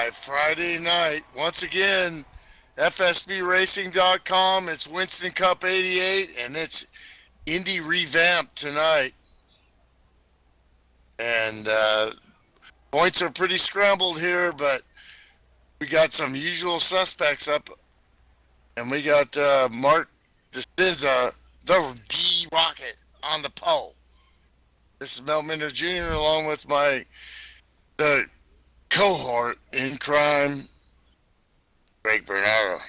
live Friday night. Once again, FSBRacing.com. It's Winston Cup 88, and it's Indy revamped tonight. And points are pretty scrambled here, but we got some usual suspects up. And we got Mark DeSenza, the D-Rocket, on the pole. This is Mel Minder Jr. along with the cohort in crime, Greg Bernardo.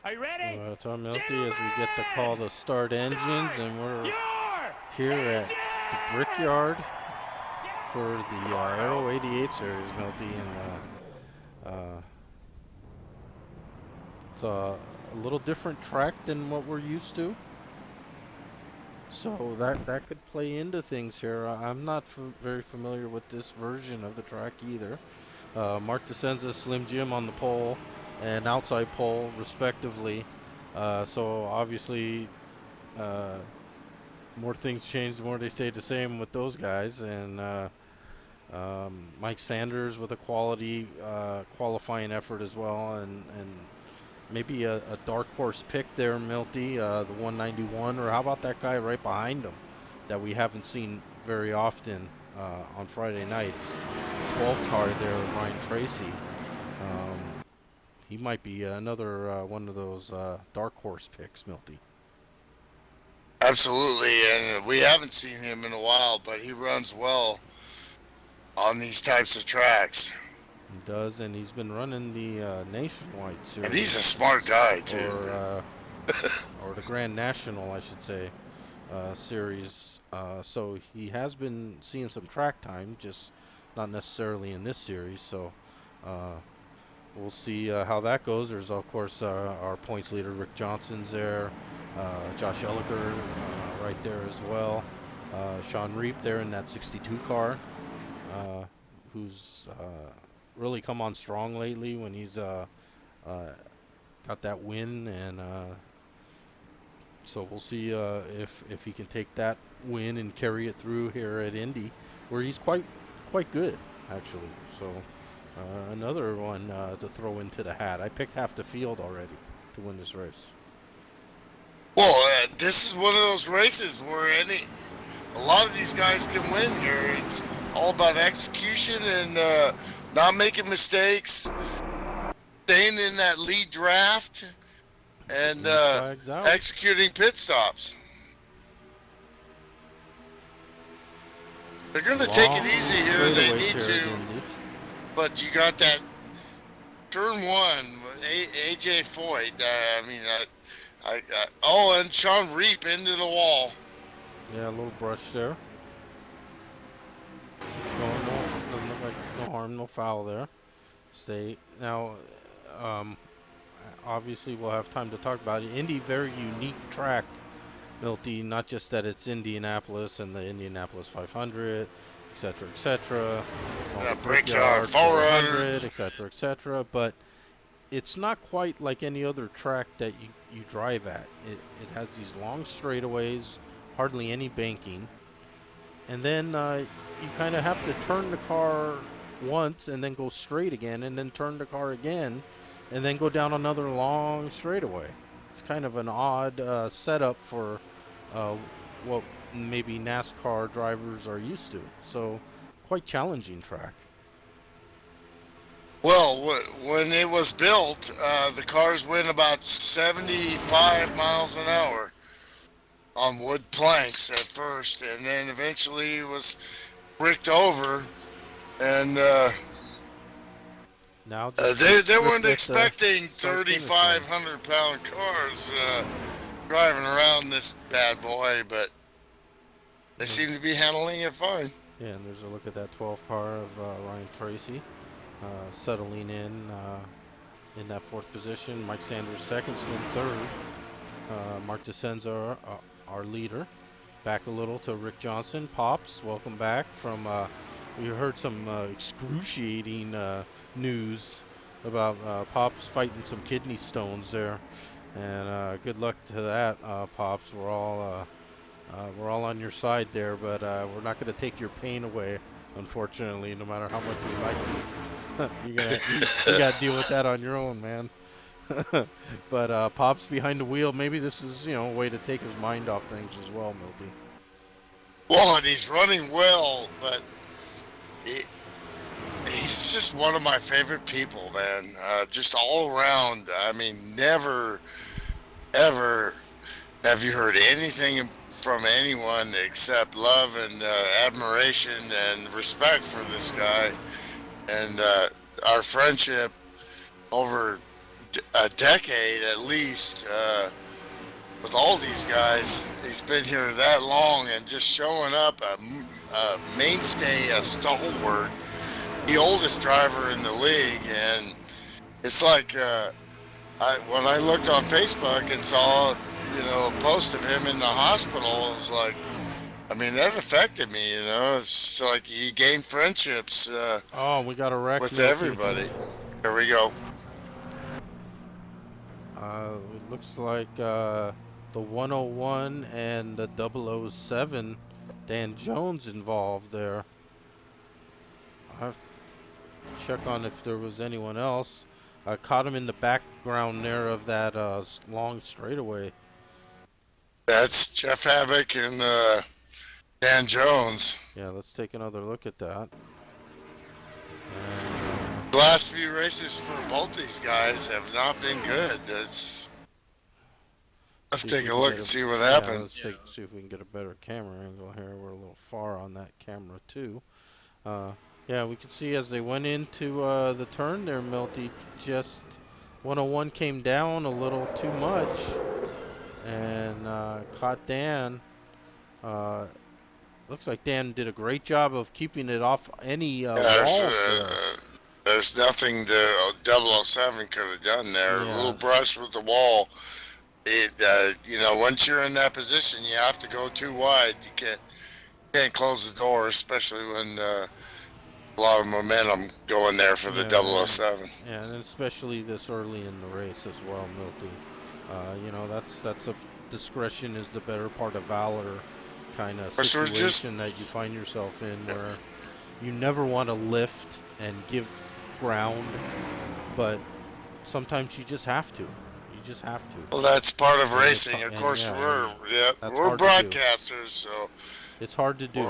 Are you ready? It's on Milty as we get the call to start engines, and we're here at the Brickyard for the Aero 88 series, Milty, and it's a little different track than what we're used to. So that could play into things here. I'm not very familiar with this version of the track either. Mark DeSenza, Slim Jim on the pole and outside pole respectively. So obviously more things change, the more they stay the same with those guys. And Mike Sanders with a quality qualifying effort as well, and maybe a dark horse pick there, Milty, the 191, or how about that guy right behind him that we haven't seen very often on Friday nights, 12 car there, Ryan Tracy. He might be another one of those dark horse picks, Milty. Absolutely, and we haven't seen him in a while, but he runs well on these types of tracks. He does, and he's been running the Nationwide series. And he's a smart guy, too. Or the Grand National, I should say, series. So he has been seeing some track time, just not necessarily in this series. So we'll see how that goes. There's, of course, our points leader, Rick Johnson's there. Josh Elliger right there as well. Sean Reap there in that 62 car, who's really come on strong lately when he's got that win, and so we'll see if he can take that win and carry it through here at Indy, where he's quite good actually. So another one to throw into the hat. I picked half the field already to win this race. Well, this is one of those races where a lot of these guys can win here. It's all about execution and not making mistakes, staying in that lead draft, and executing pit stops. They're going to take it easy here. They need to. But you got that turn one, AJ Foyt. And Sean Reap into the wall. Yeah, a little brush there. Doesn't look like no harm, no foul there. Now, obviously we'll have time to talk about it. Indy, very unique track, Milty. Not just that it's Indianapolis and the Indianapolis 500, etc., etc. Brickyard 400, etc., but it's not quite like any other track that you drive at. It has these long straightaways, hardly any banking, and then you kind of have to turn the car once and then go straight again, and then turn the car again, and then go down another long straightaway. It's kind of an odd setup for what maybe NASCAR drivers are used to. So quite challenging track. Well, when it was built, the cars went about 75 miles an hour on wood planks at first, and then eventually it was bricked over, and now they weren't expecting 3,500-pound cars driving around this bad boy, but they seem to be handling it fine. Yeah, and there's a look at that 12 car of Ryan Tracy. Settling in that fourth position. Mike Sanders second, Slim third. Mark DeSenza, our leader. Back a little to Rick Johnson. Pops, welcome back from, we heard some excruciating news about Pops fighting some kidney stones there. And good luck to that, Pops. We're all on your side there, but we're not going to take your pain away unfortunately, no matter how much we like to. You gotta deal with that on your own, man. But Pop's behind the wheel. Maybe this is, a way to take his mind off things as well, Milty. Well, and he's running well, but he, he's just one of my favorite people, man. Just all around. I mean, never, ever have you heard anything from anyone except love and admiration and respect for this guy. And our friendship over a decade at least with all these guys. He's been here that long and just showing up a mainstay, a stalwart, the oldest driver in the league. And it's like when I looked on Facebook and saw, a post of him in the hospital, it was like, I mean, that affected me, It's like you gain friendships Oh, we got a wreck, with Milty. everybody. Here we go. It looks like the 101 and the 007, Dan Jones involved there. I have to check on if there was anyone else. I caught him in the background there of that long straightaway. That's Jeff Havoc and Dan Jones. Yeah, let's take another look at that. The last few races for both these guys have not been good. Let's take a look and see what happened. Yeah, let's see if we can get a better camera angle here. We're a little far on that camera too. Yeah, we can see as they went into the turn there, Milty, just 101 came down a little too much and caught Dan. Looks like Dan did a great job of keeping it off any walls there. There's nothing the 007 could have done there. Yeah. A little brush with the wall. Once you're in that position, you have to go too wide. You can't close the door, especially when a lot of momentum going there for the 007. Yeah, and especially this early in the race as well, Milty. That's a discretion is the better part of valor kind of situation that you find yourself in, where you never want to lift and give ground, but sometimes you just have to. You just have to. Well, that's part of racing. Of course, we're broadcasters, so it's hard to do.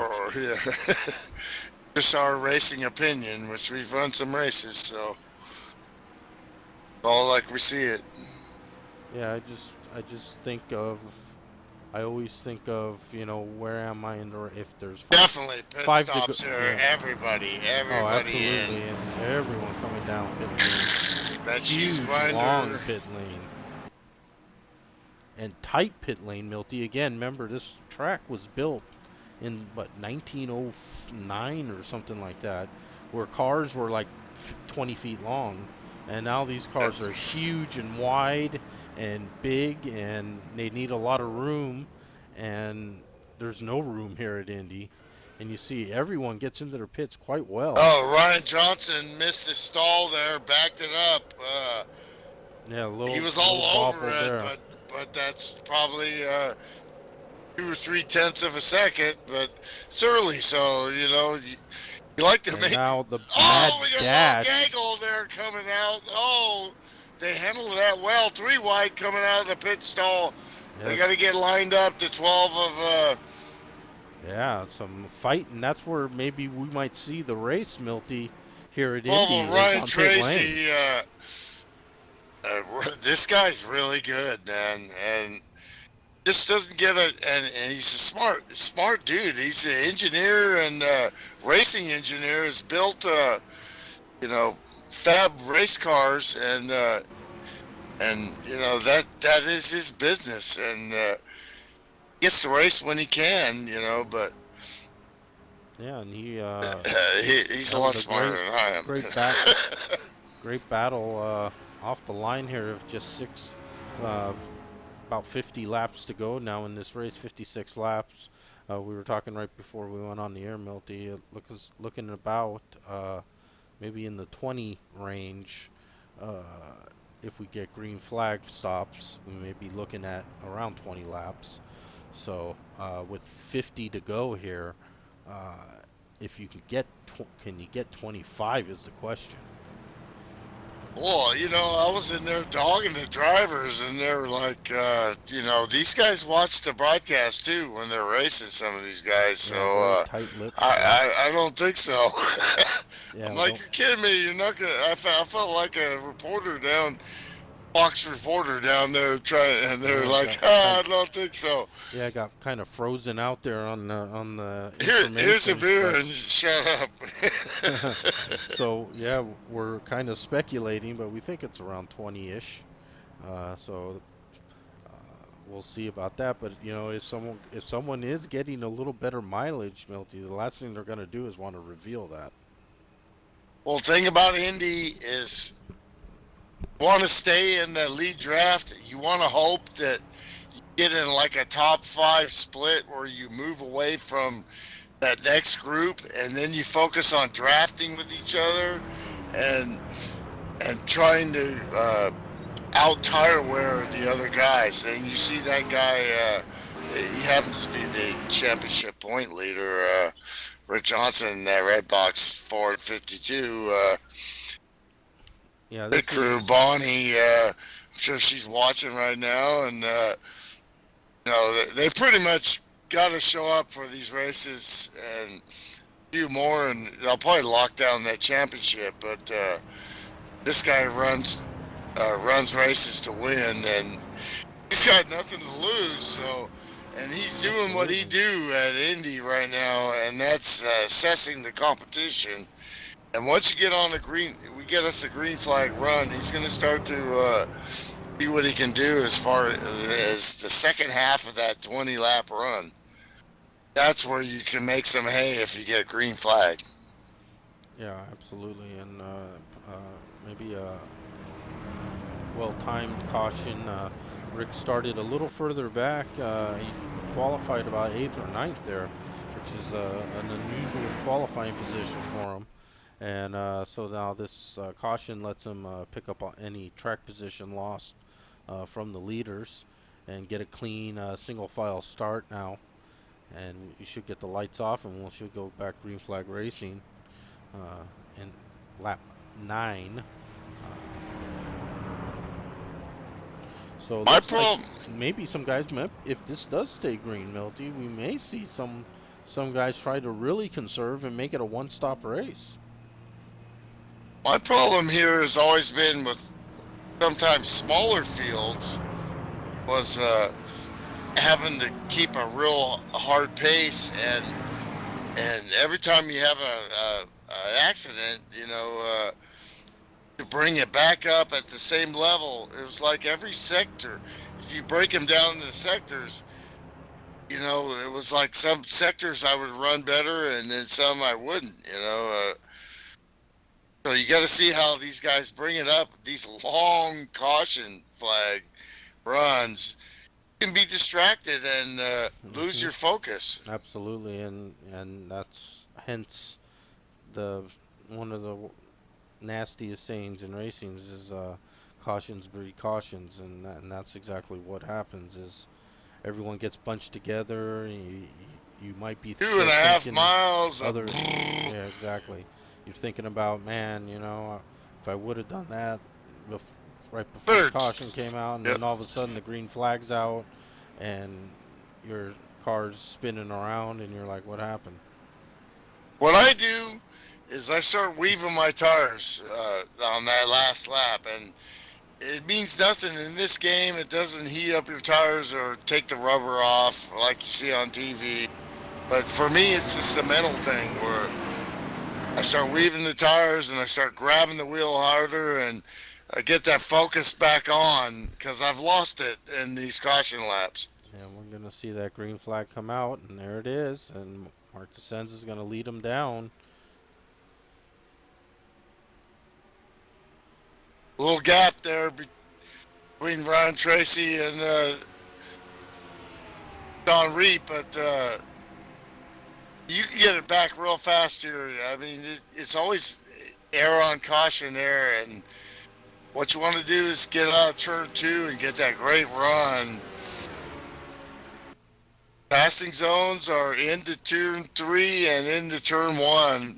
Just our racing opinion, which we've run some races, so all like we see it. Yeah, I just think of. I always think of, where am I in the, if there's definitely pit stops here. Yeah. Everybody oh, absolutely, in. And everyone coming down pit lane. That cheese grinder. Long pit lane. And tight pit lane, Milty. Again, remember this track was built in 1909 or something like that, where cars were like 20 feet long, and now these cars are huge and wide and big, and they need a lot of room, and there's no room here at Indy. And you see everyone gets into their pits quite well. Oh, Ryan Johnson missed his stall there, backed it up. Yeah, he was all over it, but that's probably 2 or 3/10 of a second. But it's early, so you like to make. Now the we got a gaggle there coming out. Oh, they handled that well. 3 wide coming out of the pit stall. Yep. They got to get lined up to 12 of. Yeah, some fight, and that's where maybe we might see the race, Milty, here at Indy. Oh, Ryan Tracy. This guy's really good, man, and just doesn't get and he's a smart dude. He's an engineer and racing engineer. Has built fab race cars, and that is his business, and gets to race when he can, but yeah, and he's a lot smarter than I am. Great battle off the line here of just about 50 laps to go now in this race. 56 laps. We were talking right before we went on the air, Milty, looking about maybe in the 20 range. If we get green flag stops, we may be looking at around 20 laps. So with 50 to go here, if you can you get 25 is the question. Well, I was in there dogging the drivers, and they're like, these guys watch the broadcast too when they're racing some of these guys. So Yeah, very tight-lipped. I don't think so. I'm Yeah, like, don't. you're kidding me. You're not gonna. I felt like a reporter down, Fox reporter down there trying, and they're Yeah, like, got ah, kind. I don't think so. Yeah, got kind of frozen out there on the Here's a information, beer but and shut up. so yeah, we're kind of speculating, but we think it's around 20-ish. So we'll see about that. But if someone is getting a little better mileage, Milty, the last thing they're going to do is want to reveal that. Well, thing about Indy is, you want to stay in the lead draft. You want to hope that get in like a top five split where you move away from that next group, and then you focus on drafting with each other and trying to out tire wear the other guys. And you see that guy, he happens to be the championship point leader, Rick Johnson, that Red Box Ford 52. Yeah, The this crew, is. Bonnie, I'm sure she's watching right now, and they pretty much got to show up for these races and do more, and they'll probably lock down that championship. But this guy runs races to win, and he's got nothing to lose. So, and he's doing what he Absolutely. do at Indy right now, and that's assessing the competition. And once you get on the green, we get us a green flag run. He's going to start to see what he can do as far as the second half of that 20 lap run. That's where you can make some hay if you get a green flag. Yeah, absolutely, and maybe a well-timed caution. Rick started a little further back. He qualified about eighth or ninth there, which is an unusual qualifying position for him. And so now this caution lets him pick up on any track position lost from the leaders and get a clean single file start now. And you should get the lights off, and we should go back green flag racing in lap 9. Uh, so it My looks like problem, maybe some guys, if this does stay green, Milty, we may see some guys try to really conserve and make it a one-stop race. my problem here has always been with sometimes smaller fields was having to keep a real hard pace, and every time you have a accident, to bring it back up at the same level. It was like every sector. If you break them down into sectors, it was like some sectors I would run better, and then some I wouldn't. So you got to see how these guys bring it up. These long caution flag runs, you can be distracted and lose Hmm. your focus. Absolutely, and that's hence the one of the nastiest sayings in racings is cautions breed cautions, and that's exactly what happens. Is everyone gets bunched together. You might be Two and still a half thinking miles of other. Yeah, exactly. You're thinking about, man, if I would have done that bef right before the birds. caution came out, and Yep. then all of a sudden the green flag's out, and your car's spinning around, and you're like, what happened? What I do is I start weaving my tires on that last lap, and it means nothing in this game. It doesn't heat up your tires or take the rubber off like you see on TV. But for me, it's just a mental thing where I start weaving the tires and I start grabbing the wheel harder, and I get that focus back on because I've lost it in these caution laps. And we're gonna see that green flag come out, and there it is, and Mark DeSenza is gonna lead him down. A little gap there between Ryan Tracy and Don Reed, but you can get it back real fast here. I mean, it's always err on caution there, and what you want to do is get out of turn two and get that great run. Passing zones are into turn 3 and into turn 1.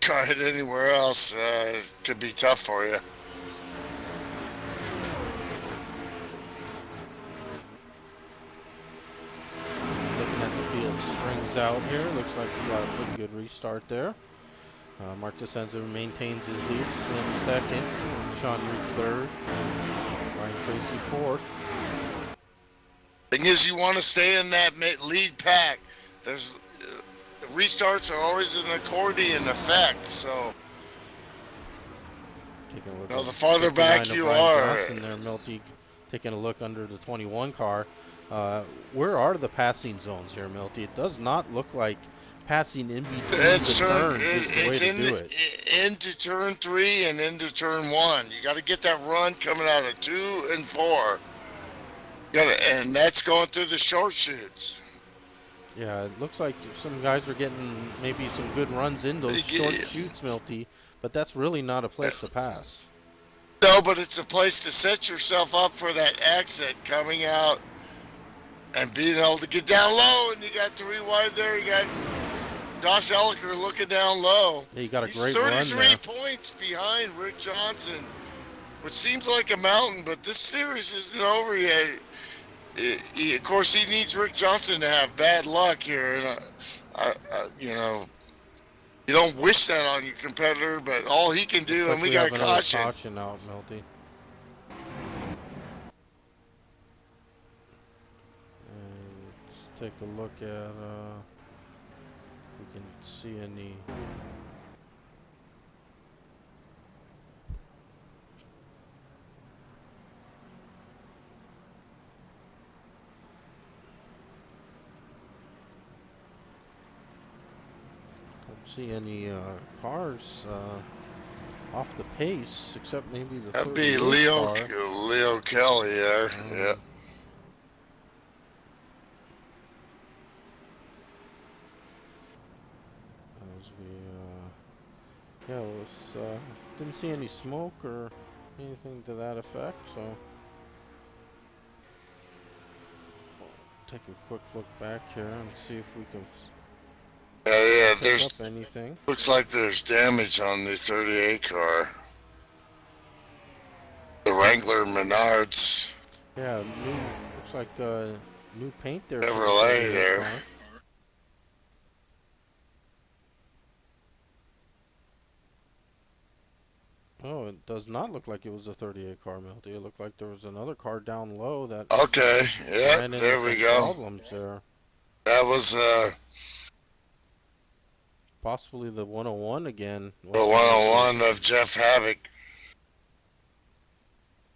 Try it anywhere else, it could be tough for you. Looking at the field strings out here. Looks like we got a pretty good restart there. Mark DeSenza maintains his lead. Slim second. Sean Reed third. Ryan Tracy fourth. Thing is, you want to stay in that lead pack. There's restarts are always an accordion effect, so Taking a look the at farther 59 back of you Brian are. Johnson there, Milty, taking a look under the 21 car. Where are the passing zones here, Milty? It does not look like passing in between the turns is the way to do it. Into turn 3 and into turn 1. You got to get that run coming out of 2 and 4. And that's going through the short shoots. Yeah, it looks like some guys are getting maybe some good runs in those short shoots, Milty, but that's really not a place to pass. No, but it's a place to set yourself up for that exit coming out and being able to get down low. And you got 3 wide there. You got Josh Elliker looking down low. Yeah, you got a He's great 33 run there. points behind Rick Johnson, which seems like a mountain, but this series isn't over yet. Of course, he needs Rick Johnson to have bad luck here. And, you don't wish that on your competitor, but all he can do, and we got a caution. Caution out, Milty. And let's take a look at, we can see any. See any cars off the pace, except maybe the That'd be Leo Leo Kelly there. Yeah. As we, didn't see any smoke or anything to that effect, so we'll take a quick look back here and see if we can pick There's up anything. looks like there's damage on the 38 car. The Wrangler Menards. Yeah, looks like new paint there. Chevrolet there. Car. Oh, it does not look like it was a 38 car, Milty. It looked like there was another car down low that. Okay, yeah, ran into there we some go. Problems there. That was Possibly the 101 again. the 101 of Jeff Havoc.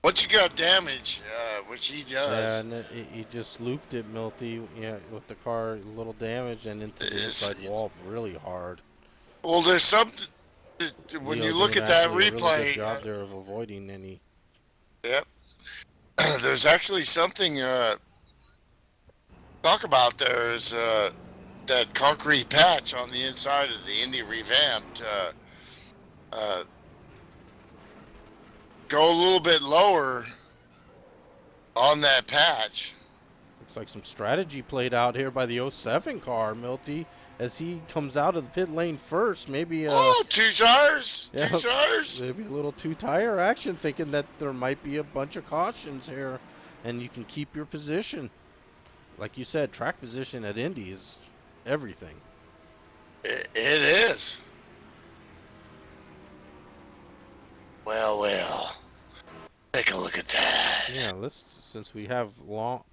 Once you got damage, which he does. Yeah, and he just looped it, Milty. Yeah, with the car a little damaged and into the inside wall really hard. Well, there's something when Leo you look doing at that actually a replay. really good job there of avoiding any. Yep. There's actually something talk about. There is that concrete patch on the inside of the Indy revamped. Go a little bit lower on that patch. Looks like some strategy played out here by the 07 car, Milty, as he comes out of the pit lane first. Maybe 2 tires, yeah, 2 tires. Maybe a little 2-tire action, thinking that there might be a bunch of cautions here, and you can keep your position. Like you said, track position at Indy is everything. It is. Well. Take a look at that. Yeah, since we have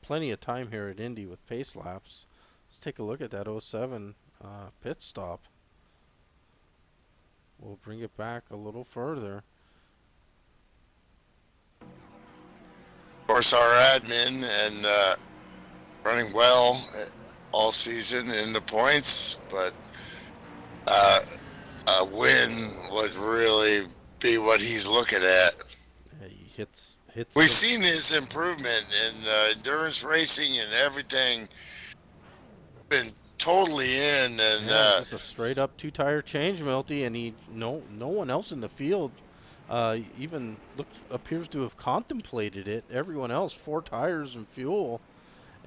plenty of time here at Indy with pace laps, let's take a look at that 07 pit stop. We'll bring it back a little further. Of course, our admin and running well all season in the points, but a win would really be what he's looking at. Yeah, he hits. We've seen his improvement in endurance racing and everything. Been totally in, and just a straight up 2-tire change, Milty, and no one else in the field even appears to have contemplated it. Everyone else 4 tires and fuel,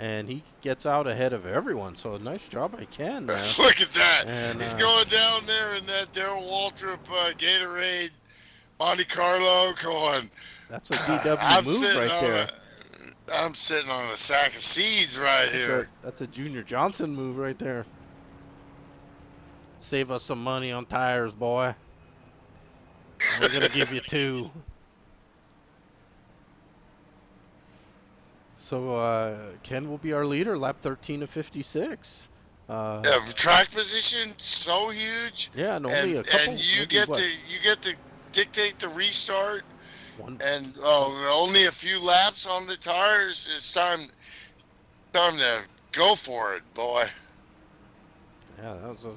and he gets out ahead of everyone. So nice job by Ken there. Look at that. And He's going down there in that Darrell Waltrip Gatorade Monte Carlo going. that's a DW I'm move sitting right on there. I'm sitting on a sack of seeds right here. That's a Junior Johnson move right there. Save us some money on tires, boy. We're gonna give you 2. So Ken will be our leader, lap 13 of 56. Track position so huge. Yeah, and only a couple. And you get to dictate the restart. One. And only a few laps on the tires. It's time to go for it, boy. Yeah, that was a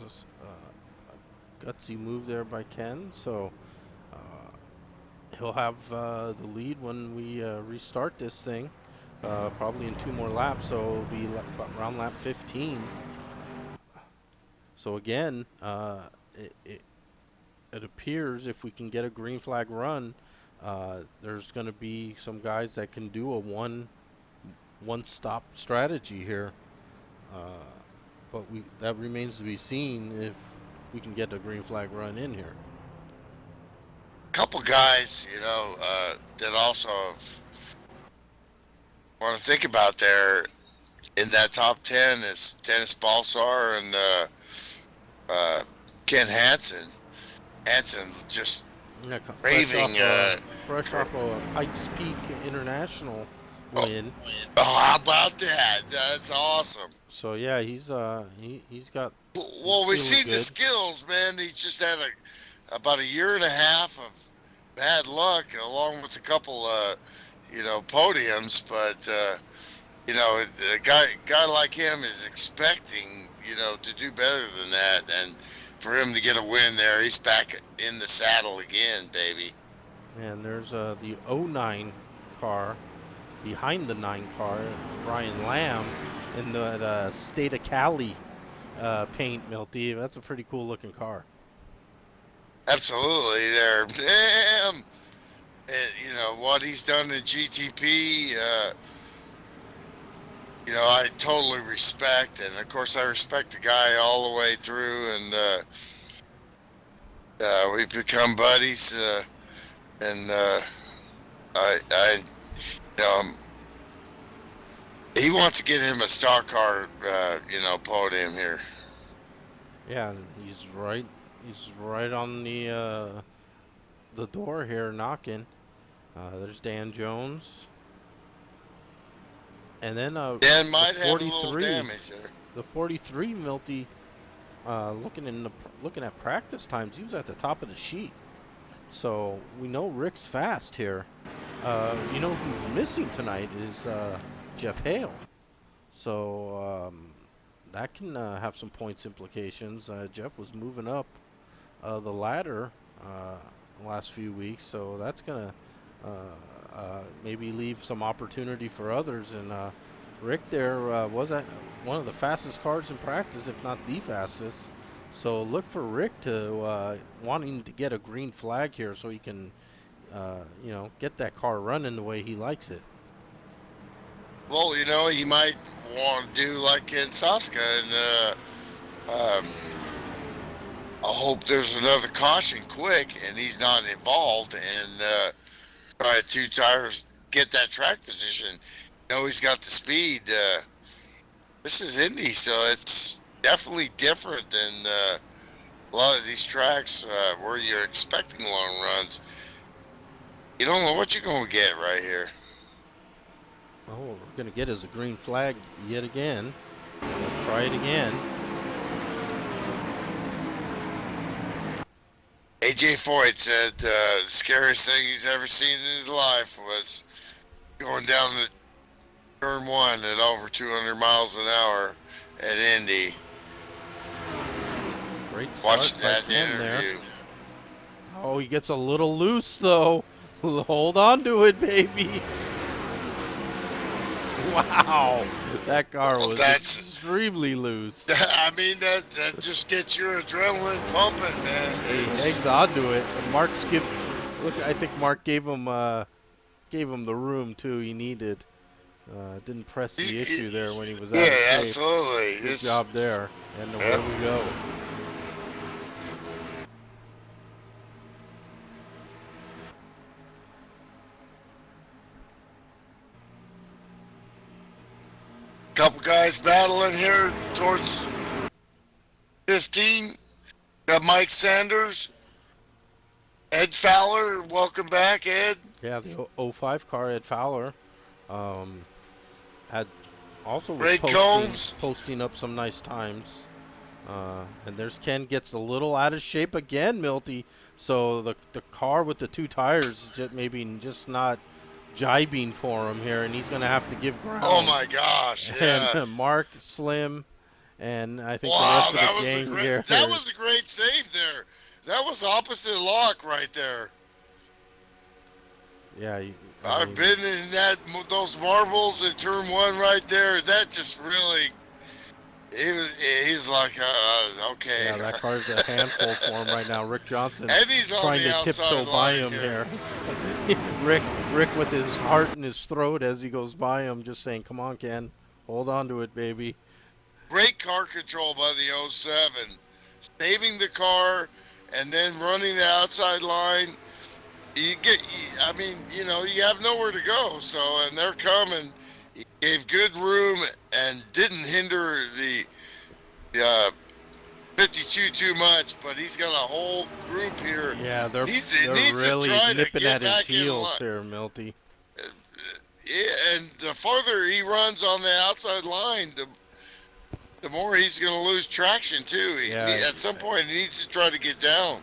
gutsy move there by Ken. So he'll have the lead when we restart this thing, probably in 2 more laps. So it'll be around lap 15. So again, it appears if we can get a green flag run, there's going to be some guys that can do a one-stop strategy here. But that remains to be seen if we can get a green flag run in here. Couple guys, that also want to think about there in that top 10 is Dennis Balsar and Ken Hansen. Hansen just raving. Fresh off a Pikes Peak International win. Oh, how about that? That's awesome. So yeah, he's got. Well, we've seen the skills, man. He just had about a year and a half of bad luck, along with a couple, podiums. But a guy like him is expecting, to do better than that, and for him to get a win there, he's back in the saddle again, baby. And there's the 09 car behind the 9 car, Brian Lamb, in the State of Cali paint, Milty. That's a pretty cool looking car. Absolutely, there. Damn. And, what he's done in GTP, I totally respect, and of course I respect the guy all the way through, and we've become buddies, and he wants to get him a stock car, podium here. Yeah, and he's right on the door here knocking. There's Dan Jones. And then Dan might the have a little damage there. The 43 Milty, looking at practice times, he was at the top of the sheet. So we know Rick's fast here. Who's missing tonight is Jeff Hale. So that can have some points implications. Jeff was moving up the ladder the last few weeks, so that's gonna maybe leave some opportunity for others. And Rick there was one of the fastest cars in practice, if not the fastest. So look for Rick to wanting to get a green flag here, so he can, get that car running the way he likes it. Well, he might want to do like Ken Saska, and I hope there's another caution quick, and he's not involved, and try 2 tires, get that track position. He's got the speed. This is Indy, so it's definitely different than a lot of these tracks where you're expecting long runs. You don't know what you're going to get right here. Oh, what we're going to get is a green flag yet again. We'll try it again. AJ Foyt said the scariest thing he's ever seen in his life was going down to turn 1 at over 200 miles an hour at Indy. Great start. Watching that interview. There. Oh, he gets a little loose though. Hold on to it, baby. Wow, that car was extremely loose. I mean, that just gets your adrenaline pumping, man. He hangs on to it. And I think Mark gave him the room too he needed. Didn't press the He- issue there when he was out of Yeah, shape. absolutely. Good It's job there. And away we go. couple guys battling here towards 15. Got Mike Sanders, Ed Fowler. Welcome back, Ed. Yeah, the 05 car, Ed Fowler, um, had also was Greg Combs. posting up some nice times. And there's Ken gets a little out of shape again, Milty. So the car with the two tires is just maybe just not jibing for him here, and he's going to have to give ground. Oh my gosh! And Yeah. Mark, Slim, and I think the Wow, rest of the gang here. that was a great save there. That was opposite lock right there. Yeah, I've been in those marbles in turn one right there. That just really, he's like, okay. Yeah, that car's a handful for him right now. Rick Johnson And he's on trying the to outside tiptoe by line him here. here. Rick with his heart in his throat as he goes by him, just saying, "Come on, Ken, hold on to it, baby." Great car control by the 07. Saving the car and then running the outside line. You have nowhere to go. So, and they're coming. He gave good room and didn't hinder the 52 too much, but he's got a whole group here. Yeah, they're Needs really to try to nipping get at his back in heels line. here, Milty. Yeah, and the farther he runs on the outside line, the more he's going to lose traction too. At some point, he needs to try to get down.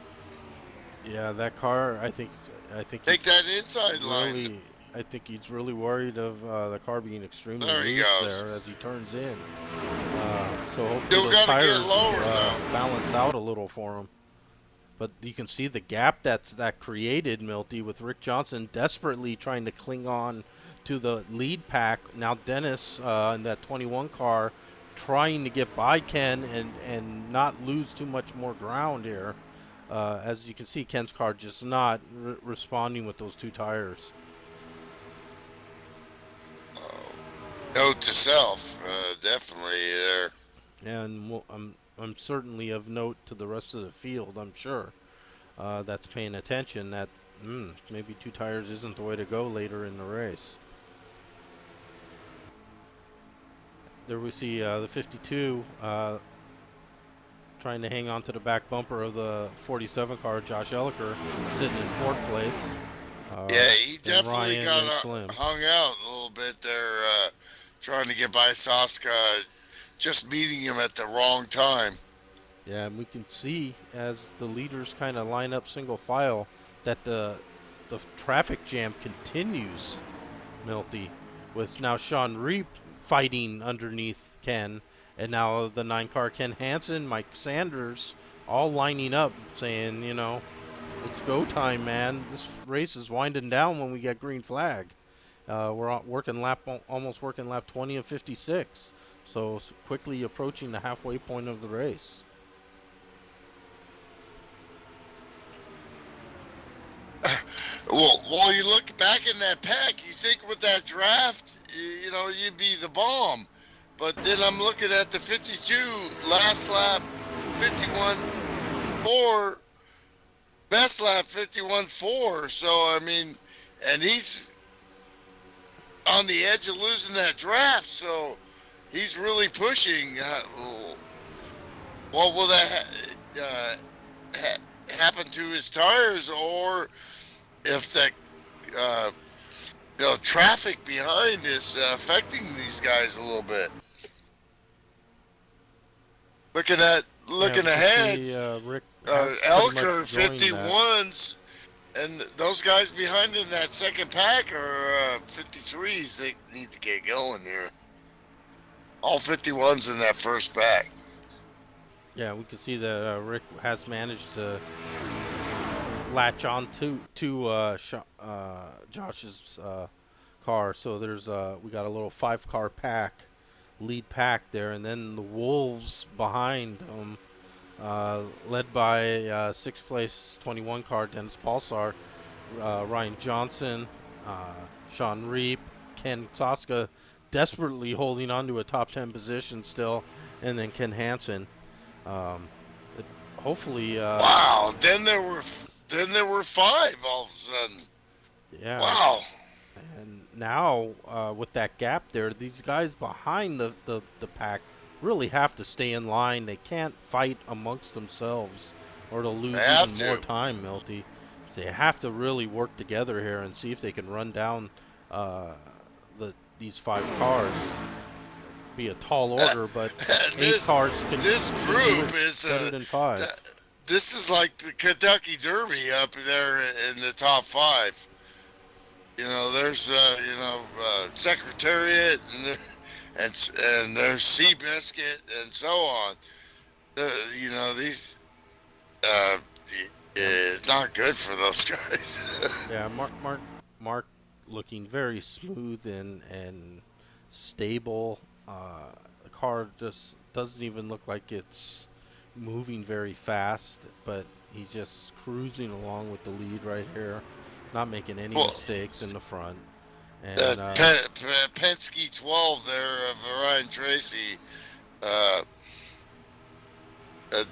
Yeah, that car, I think Take that inside really, line. I think he's really worried of the car being extremely There he loose goes. there as he turns in. So hopefully Still those gotta get tires lower, will, though. balance out a little for him. But you can see the gap that created, Milty, with Rick Johnson desperately trying to cling on to the lead pack. Now Dennis in that 21 car trying to get by Ken and not lose too much more ground here. As you can see, Ken's car just not responding with those two tires. Note to self, definitely there. And I'm certainly of note to the rest of the field, I'm sure, that's paying attention that maybe two tires isn't the way to go later in the race. There we see the 52 trying to hang on to the back bumper of the 47 car, Josh Elliker, sitting in fourth place. Yeah, he definitely Ryan got and Slim. hung out a little bit there, trying to get by Saska, just meeting him at the wrong time. Yeah, and we can see as the leaders kind of line up single file that the traffic jam continues, Milty, with now Sean Reap fighting underneath Ken, and now the 9 car Ken Hansen, Mike Sanders, all lining up saying, it's go time, man. This race is winding down when we get green flag. We're almost working lap 20 of 56, so quickly approaching the halfway point of the race. Well, you look back in that pack, you think with that draft, you'd be the bomb. But then I'm looking at the 52, last lap, 51.4, best lap, 51.4. So, and he's on the edge of losing that draft. So he's really pushing. What will that happen to his tires, or if the traffic behind is affecting these guys a little bit? Looking ahead, Rick Elker 51s, and those guys behind in that second pack are 53s. They need to get going here. All 51s in that first pack. Yeah, we can see that Rick has managed to latch on to Josh's car. So there's we got a little 5-car pack, lead pack there, and then the Wolves behind them, led by 6th place 21 car Dennis Paulsar, Ryan Johnson, Sean Reap, Ken Saska desperately holding on to a top 10 position still, and then Ken Hansen. Um, it- Hopefully, Wow. Then there were five all of a sudden. yeah. Wow. And now, with that gap there, these guys behind the pack really have to stay in line. They can't fight amongst themselves, or they'll They lose even have more to. time, Milty. So they have to really work together here and see if they can run down uh, these five cars. Be a tall order, but And 8 cars this can do group it is better than 5. this is like the Kentucky Derby up there in the top five. There's Secretariat and there's Seabiscuit and so on. These uh, Yeah, it's not good for those guys. yeah. Mark, looking very smooth and stable. The car just doesn't even look like it's moving very fast, but he's just cruising along with the lead right here, not making any Well, mistakes in the front. that And Penske 12 there of Ryan Tracy. Uh,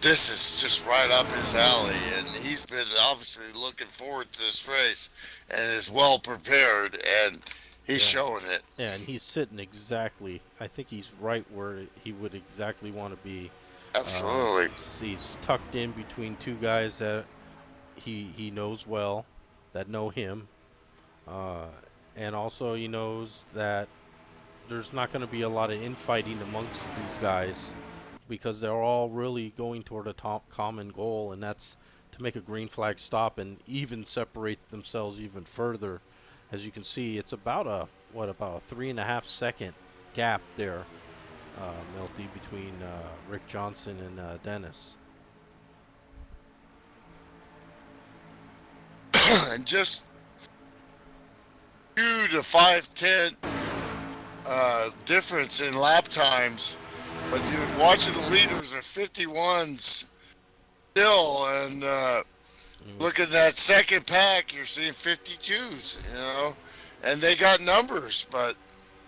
this is just right up his alley, and he's been obviously looking forward to this race and is well prepared, and he's yeah, showing it. yeah, and he's sitting exactly. I think he's right where he would exactly want to be. Absolutely. He's tucked in between two guys that he knows well, that know him, uh, and also he knows that there's not going to be a lot of infighting amongst these guys because they're all really going toward a common goal, and that's to make a green flag stop and even separate themselves even further. As you can see, it's about a 3.5 second gap there, Milty, between Rick Johnson and Dennis. And just 2 to 5/10 difference in lap times, but you're watching the leaders are 51s still, and look at that second pack, you're seeing 52s, and they got numbers, but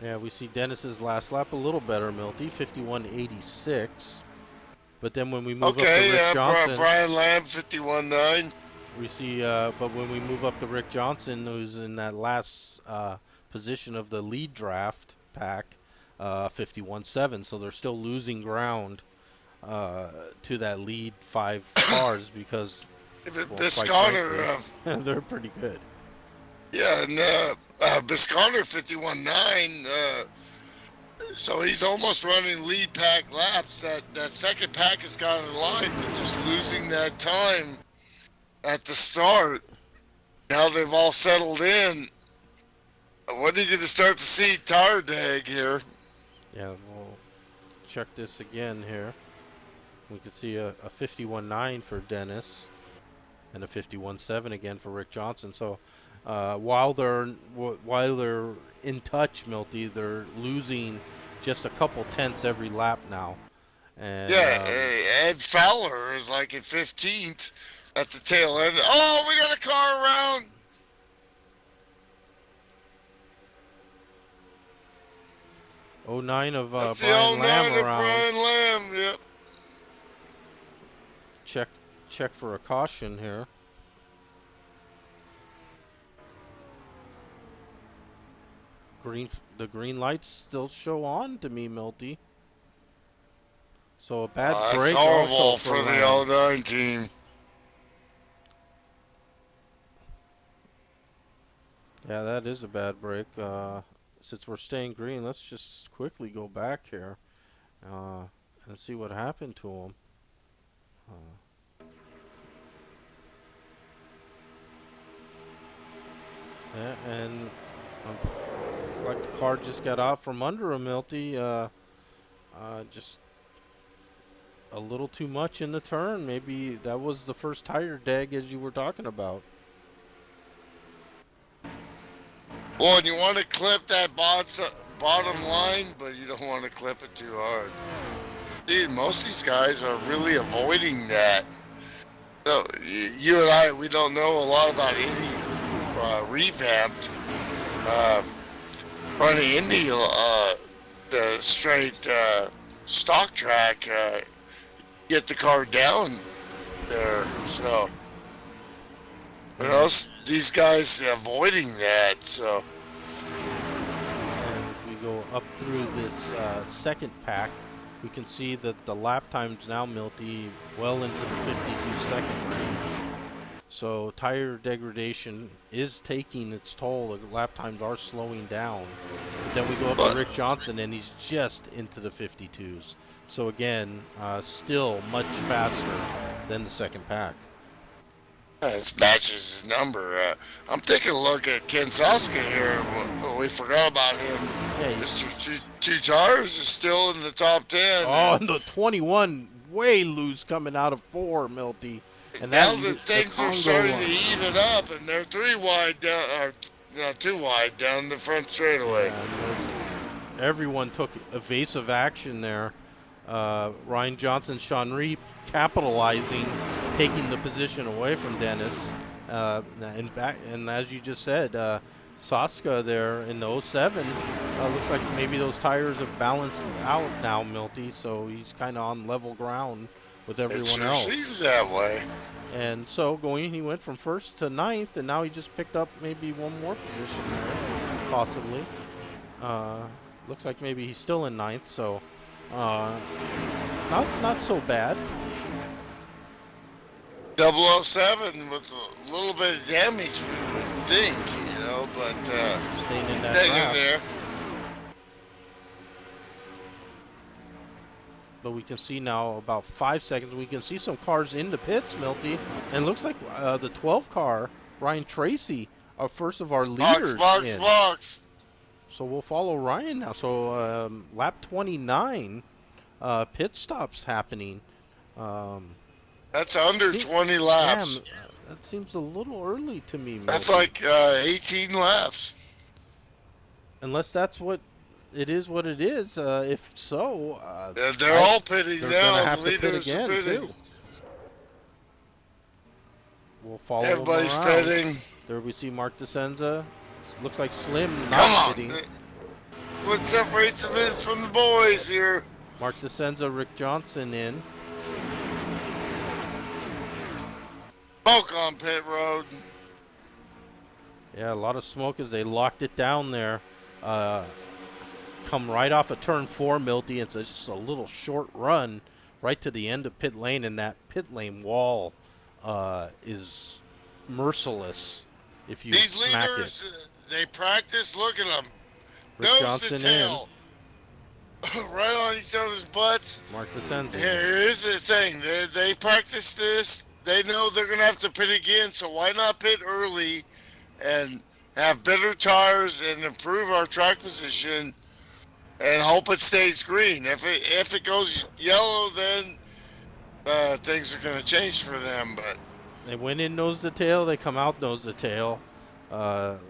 Yeah, we see Dennis's last lap a little better, Milty, 51.86. But then when we move up to okay, Rick yeah, Johnson, Brian Lamb 51.9. we see, but when we move up to Rick Johnson, who's in that last position of the lead draft pack, 51.7. So they're still losing ground to that lead 5 cars because, well, quite frankly, Biscotner, they're pretty good. yeah, and Biscotner 51.9. So he's almost running lead pack laps. That second pack has got in line, but just losing that time at the start. Now they've all settled in. When are you going to start to see tire drag here? Yeah, we'll check this again here. We can see a 51.9 for Dennis and a 51.7 again for Rick Johnson. So while they're in touch, Milty, they're losing just a couple tenths every lap now. And Yeah, Ed Fowler is like in 15th at the tail end. Oh, we got a car around. 09 of That's the Brian 09 Lamb of around. Brian Lamb. Yep. Check for a caution here. The green lights still show on to me, Milty. So a bad That's break horrible also for Lamb. the 09 team. Yeah, that is a bad break. Since we're staying green, let's just quickly go back here and see what happened to him. Yeah, and like the car just got out from under him, Milty. Just a little too much in the turn. Maybe that was the first tire deg as you were talking about. Well, and you want to clip that bottom line, but you don't want to clip it too hard. Dude, most of these guys are really avoiding that. So you and I, we don't know a lot about any revamped running Indy, the straight stock track, get the car down there. So, you know, these guys avoiding that. So, And if we go up through this second pack, we can see that the lap times now, Milty, well into the 52-second range. So tire degradation is taking its toll. The lap times are slowing down. But then we go up to Rick Johnson, and he's just into the 52s. So again, still much faster than the second pack. this matches his number. I'm taking a look at Ken Soska here. We forgot about him. Yeah, Mr. Two Tires is still in the top 10. oh, and the 21 way loose coming out of 4, Milty. And now that, the things are starting to even up, and they're 3 wide down, or not 2 wide down the front straightaway. Yeah, everyone took evasive action there. Ryan Johnson, Sean Reap capitalizing, taking the position away from Dennis. And as you just said, Soska there in the 07, looks like maybe those tires have balanced out now, Milty, so he's kind of on level ground with everyone else. It seems that way. And so he went from 1st to 9th, and now he just picked up maybe one more position there, possibly. Looks like maybe he's still in 9th, so not so bad. 007 with a little bit of damage, we would think, you know, but Staying in that hanging draft. there. But we can see now about 5 seconds. We can see some cars in the pits, Milty, and it looks like the 12 car, Ryan Tracy, are first of our leaders. Fox. So we'll follow Ryan now. So lap 29, pit stops happening. That's under 20 laps. Damn, that seems a little early to me, Milty. That's like 18 laps. Unless that's what it is. What it is. If so, they're all pitting they're now. gonna have The to pit leaders are again pitting. too. We'll follow Everybody's them around. pitting. There we see Mark DeSenza. Looks like Slim Come not on. pitting. What separates them in from the boys here? Mark DeSenza, Rick Johnson in. Smoke on pit road. Yeah, a lot of smoke as they locked it down there. Come right off of turn 4, Milty. It's just a little short run right to the end of pit lane, and that pit lane wall is merciless if you These smack leaders, they practice. Look at them. Rick Nose Johnson to tail. Right on each other's butts. in. Mark DeSenza. Here's the thing. They practice this. They know they're going to have to pit again, so why not pit early and have better tires and improve our track position and hope it stays green. If it goes yellow, then things are going to change for them. But They went in nose to tail. They come out nose to tail.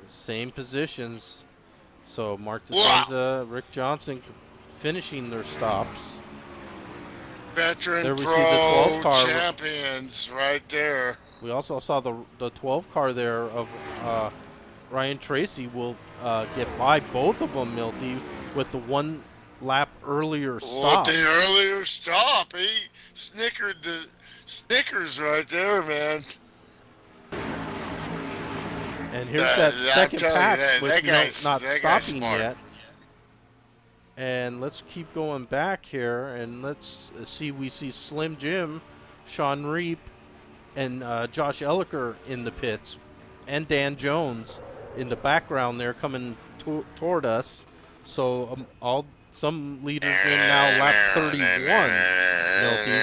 Same positions. So Mark DeSenza, Rick Johnson finishing their stops. veteran There we see the pro 12 car. champions right there. We also saw the 12 car there of Ryan Tracy will get by both of them, Milty, with the 1 lap earlier stop. With the earlier stop, he snickered the Snickers right there, man. And here's that second pack with not guy's stopping smart. yet. And let's keep going back here, and let's see. We see Slim Jim, Sean Reap, and Josh Elliker in the pits, and Dan Jones in the background there coming toward us. So some leaders in now lap 31, Milky.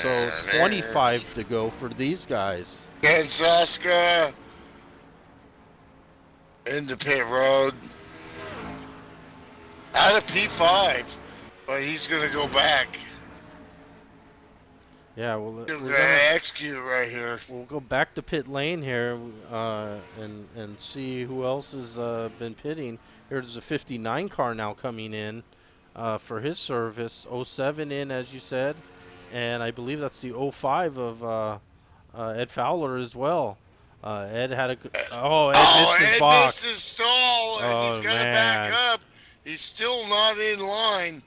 So 25 to go for these guys. Ken Soska in the pit road. Out of P5, but he's going to go back. Yeah, well, He's we're going gonna to execute right here. we'll go back to pit lane here and see who else has been pitting. Here's a 59 car now coming in for his service. 07 in, as you said, and I believe that's the 05 of Ed Fowler as well. Ed had a Ed missed his box. Missed his stall, and he's got to back up. He's still not in line.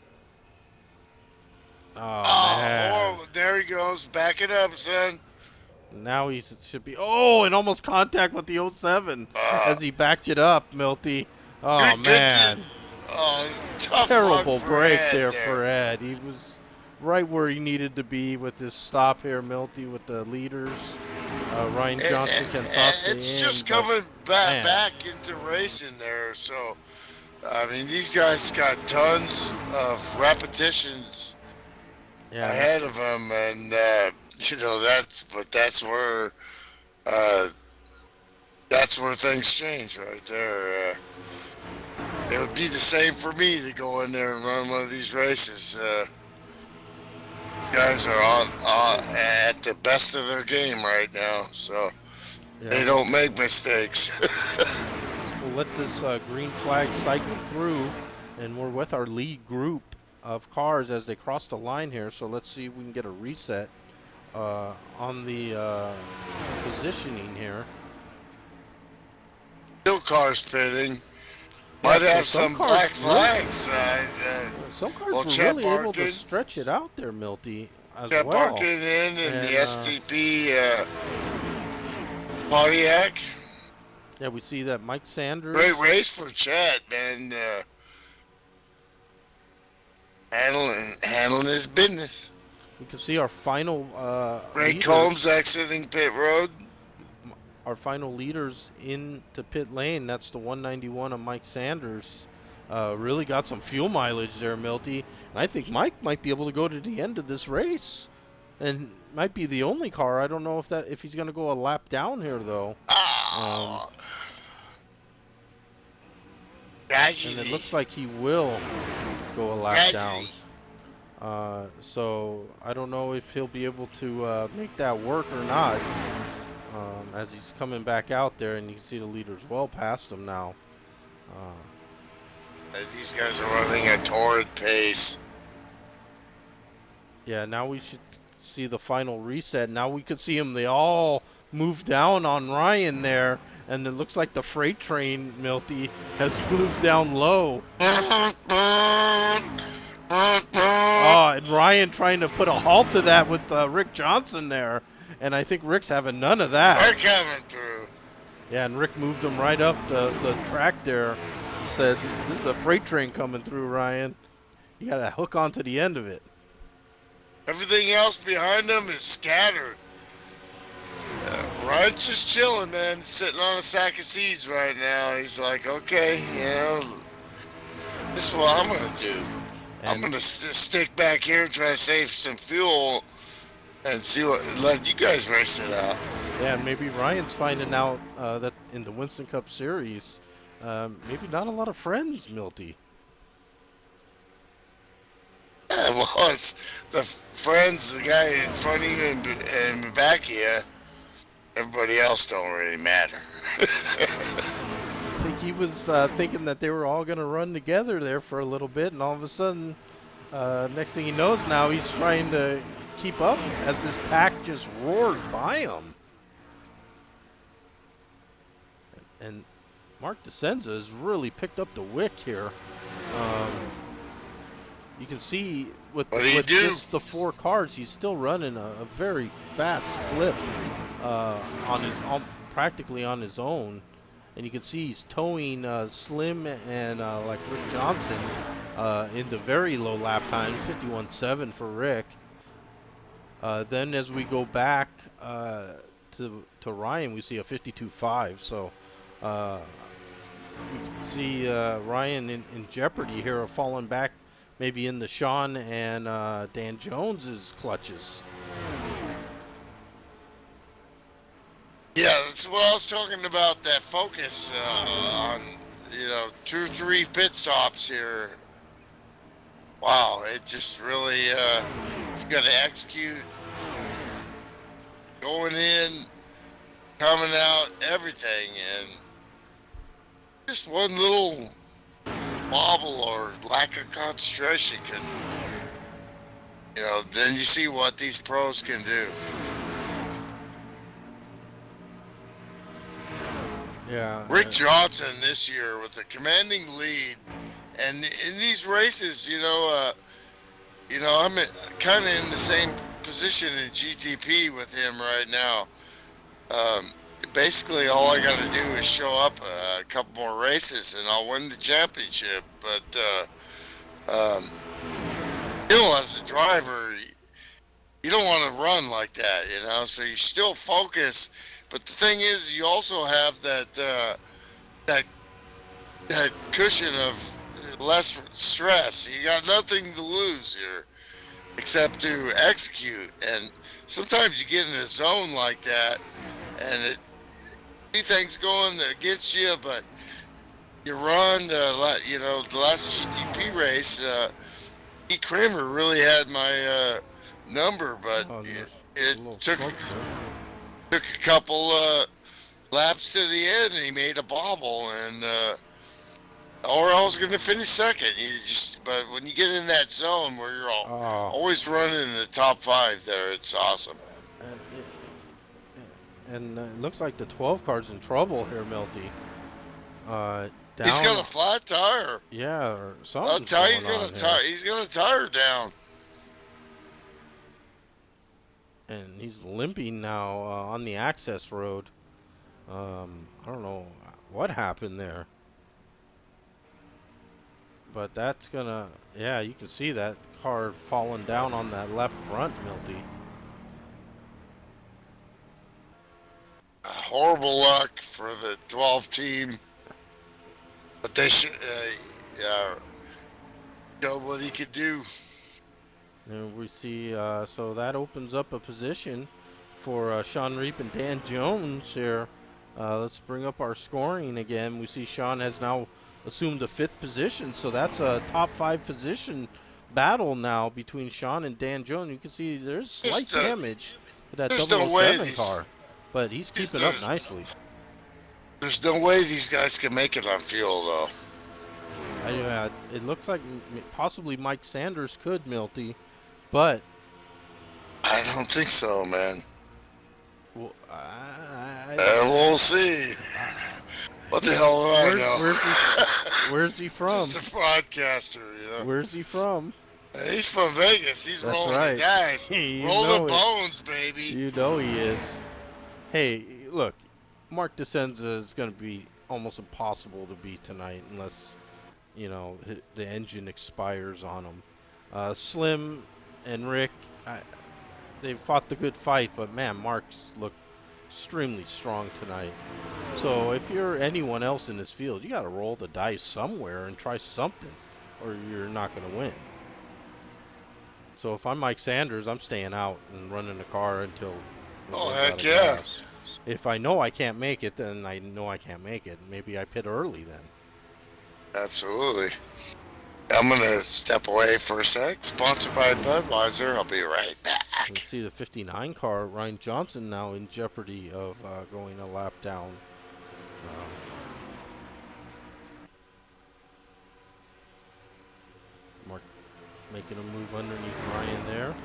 Oh Oh, man. horrible. There he goes. Back it up, son. Now he should be. Oh, and almost contact with the '07 Uh, as he backed it up, Milty. Oh good. man. Tough luck Terrible for break Ed there there. for Ed. He was right where he needed to be with this stop here, Milty, with the leaders. Ryan Johnson can toss it It's in, just but coming man, back into racing there. So, I mean, these guys got tons of repetitions yeah, ahead of them, and uh, that's where things change right there. It would be the same for me to go in there and run one of these races. Guys are on at the best of their game right now, so they yeah. don't make mistakes. We'll let this green flag cycle through, and we're with our lead group of cars as they cross the line here. So let's see if we can get a reset on the positioning here. Still cars pitting. Yeah, Might so have some cars black really, flags. some cars Well, were Chet really able to Barkin, stretch it out there, Milty, as Chet well. Barkin in, and the And STP Pontiac. yeah, we see that Mike Sanders. Great race for Chet, man. Handling his business. We can see our final Ray leaders. Combs exiting pit road. Our final leaders into pit lane. That's the 191 of Mike Sanders. Really got some fuel mileage there, Milty. And I think Mike might be able to go to the end of this race, and might be the only car. I don't know if he's going to go a lap down here though. Oh, And it looks like he will go a lap down. So I don't know if he'll be able to make that work or not. As he's coming back out there, and you can see the leaders well past him now. These guys are running a torrid pace. Yeah, now we should see the final reset. Now we could see them. They all move down on Ryan there, and it looks like the freight train, Milty, has moved down low. Oh, and Ryan trying to put a halt to that with Rick Johnson there. And I think Rick's having none of that. They're coming through. Yeah, and Rick moved him right up the track there. Said, this is a freight train coming through, Ryan. You got to hook onto the end of it. Everything else behind them is scattered. Ryan's just chilling, man. Sitting on a sack of seeds right now. He's like, okay, this is what I'm going to do. I'm going to stick back here and try to save some fuel and let you guys race it out. Yeah, and maybe Ryan's finding out that in the Winston Cup Series, maybe not a lot of friends, Milty. Yeah, well, it's the friends, the guy in front of you and back of you. Everybody else don't really matter. I think he was thinking that they were all going to run together there for a little bit, and all of a sudden, next thing he knows now, he's trying to keep up as this pack just roared by him. And Mark DeSenza has really picked up the wick here. You can see with just the 4 cars, he's still running a very fast clip practically on his own. And you can see he's towing Slim and like Rick Johnson into very low lap times, 51.7 for Rick. Then as we go back to Ryan, we see a 52.5. So we can see Ryan in jeopardy here of falling back maybe in the Sean and Dan Jones's clutches. Yeah, that's what I was talking about, that focus on, 2 or 3 pit stops here. Wow, it just really, you got to execute, going in, coming out, everything, and just one little wobble or lack of concentration can, then you see what these pros can do. Yeah. Rick Johnson this year with a commanding lead And in these races, I'm kind of in the same position in GTP with him right now. Um, Basically, all I got to do is show up a couple more races, and I'll win the championship. But still, as a driver, you don't want to run like that, So you still focus, but the thing is, you also have that that cushion of less stress. You got nothing to lose here except to execute. And sometimes you get in a zone like that, and see things going against you, but you run. The last GTP race, Pete Kramer really had my number, but Oh, it, there's a it little took smoke there. took a couple laps to the end, and he made a bobble, and or I was going to finish second. But when you get in that zone where you're Oh, always running in the top five, there, it's awesome. and it looks like the 12 car's in trouble here, Milty. Uh, He's got a down, flat tire. yeah, or I'll something's tell you, going on here. He's gonna tire down. And he's limping now on the access road. I don't know what happened there, but that's gonna, yeah, you can see that car falling down on that left front, Milty. Horrible luck for the 12 team, but they should show what he could do. And we see, so that opens up a position for Sean Reap and Dan Jones here. Let's bring up our scoring again. We see Sean has now assumed the 5th position, so that's a top 5 position battle now between Sean and Dan Jones. You can see there's slight There's no, damage to that there's no way 007 car, but he's keeping up nicely. there's no way these guys can make it on fuel though. It looks like possibly Mike Sanders could, Milty, but I don't think so, man. well, We'll see. What the hell do I know? Where's he from? Just a broadcaster, Where's he from? He's from Vegas. He's That's rolling right. the dice. You Roll know the it. bones, baby. You know he is. Hey, look, Mark DeSenza is going to be almost impossible to beat tonight unless, the engine expires on him. Slim and Rick, they fought the good fight, but man, Mark's looked extremely strong tonight. So if you're anyone else in this field, you got to roll the dice somewhere and try something, or you're not going to win. So if I'm Mike Sanders, I'm staying out and running the car until. Oh, heck yeah. Gas. If I know I can't make it, then I know I can't make it. Maybe I pit early then. Absolutely. I'm going to step away for a sec. Sponsored by Budweiser. I'll be right back. You see the 59 car, Ryan Johnson, now in jeopardy of going a lap down. Mark making a move underneath Ryan there.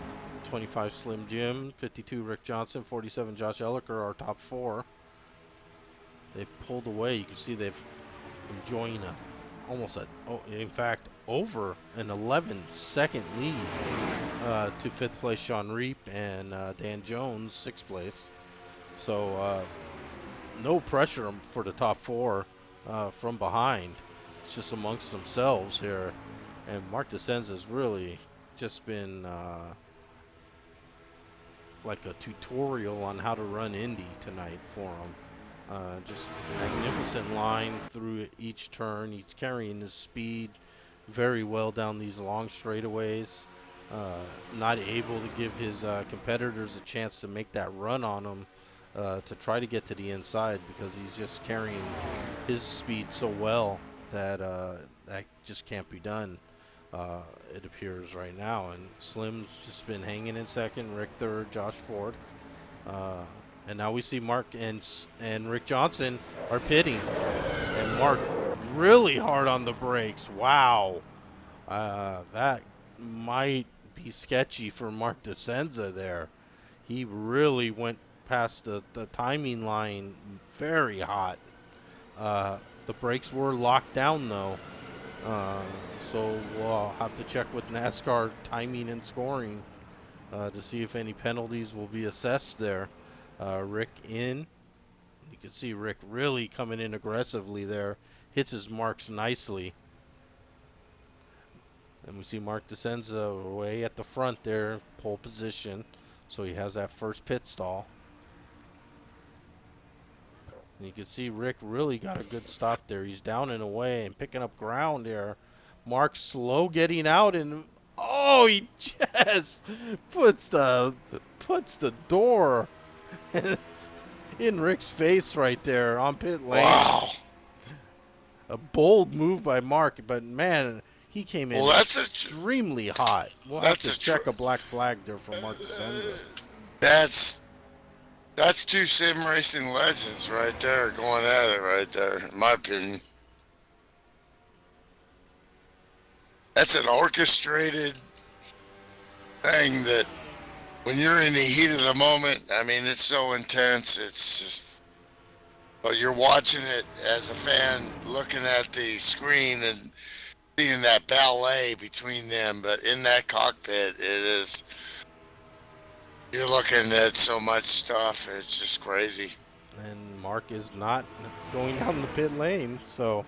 25 Slim Jim, 52 Rick Johnson, 47 Josh Elliker, our top 4. They've pulled away. You can see they've enjoying in fact, over an 11-second lead to 5th place Sean Reap and Dan Jones, 6th place. So no pressure for the top 4 from behind. It's just amongst themselves here. And Mark DeSenza has really just been like a tutorial on how to run Indy tonight for him. Just magnificent line through each turn. He's carrying his speed very well down these long straightaways. Not able to give his competitors a chance to make that run on him to try to get to the inside, because he's just carrying his speed so well that that just can't be done. It appears right now, and Slim's just been hanging in 2nd, Rick 3rd, Josh 4th. And now we see Mark and Rick Johnson are pitting, and Mark really hard on the brakes. Wow, that might be sketchy for Mark DeSenza there. He really went past the timing line very hot. The brakes were locked down though, Uh, so we'll have to check with NASCAR timing and scoring to see if any penalties will be assessed there. Rick in. You can see Rick really coming in aggressively there. Hits his marks nicely. And we see Mark DeCenza way at the front there, pole position. So he has that first pit stall. And you can see Rick really got a good stop there. He's down and away and picking up ground there. Mark slow getting out, and oh, he just puts the door in Rick's face right there on pit lane. Wow. A bold move by Mark, but man, he came in Well, that's extremely hot. We'll have to check a black flag there for Mark DeCenza. That's two sim racing legends right there going at it right there, in my opinion. That's an orchestrated thing that when you're in the heat of the moment, I mean, it's so intense. It's just, but you're watching it as a fan, looking at the screen and seeing that ballet between them. But in that cockpit, it is, you're looking at so much stuff. It's just crazy. And Mark is not going down the pit lane, so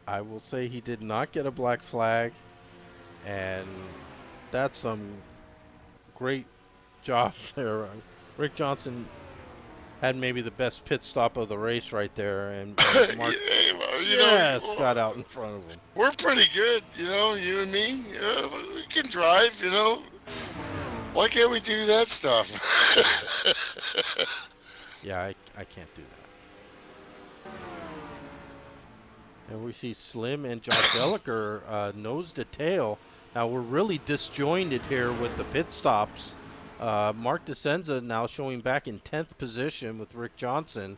I will say he did not get a black flag. And that's some great job there. Rick Johnson had maybe the best pit stop of the race right there, and Mark got out in front of him. We're pretty good, you and me. We can drive, Why can't we do that stuff? Yeah, I can't do that. And we see Slim and Josh Elliker nose to tail. Now we're really disjointed here with the pit stops. Mark DeCenza now showing back in 10th position with Rick Johnson.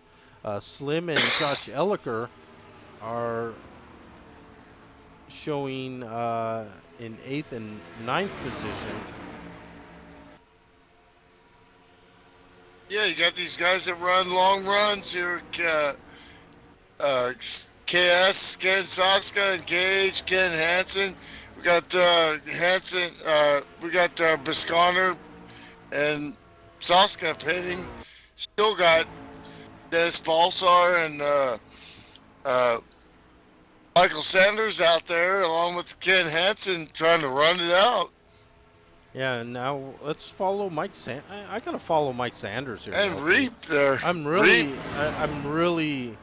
Slim and Josh Elliker are showing in 8th and 9th position. Yeah, you got these guys that run long runs here. KS, Ken Soska, and Gage, Ken Hansen. We got Hansen, we got Bisconner and Soska pitting. Still got Dennis Balsar and Michael Sanders out there, along with Ken Hansen, trying to run it out. Yeah, and now let's follow Mike I gotta follow Mike Sanders here. And Reap there. I'm really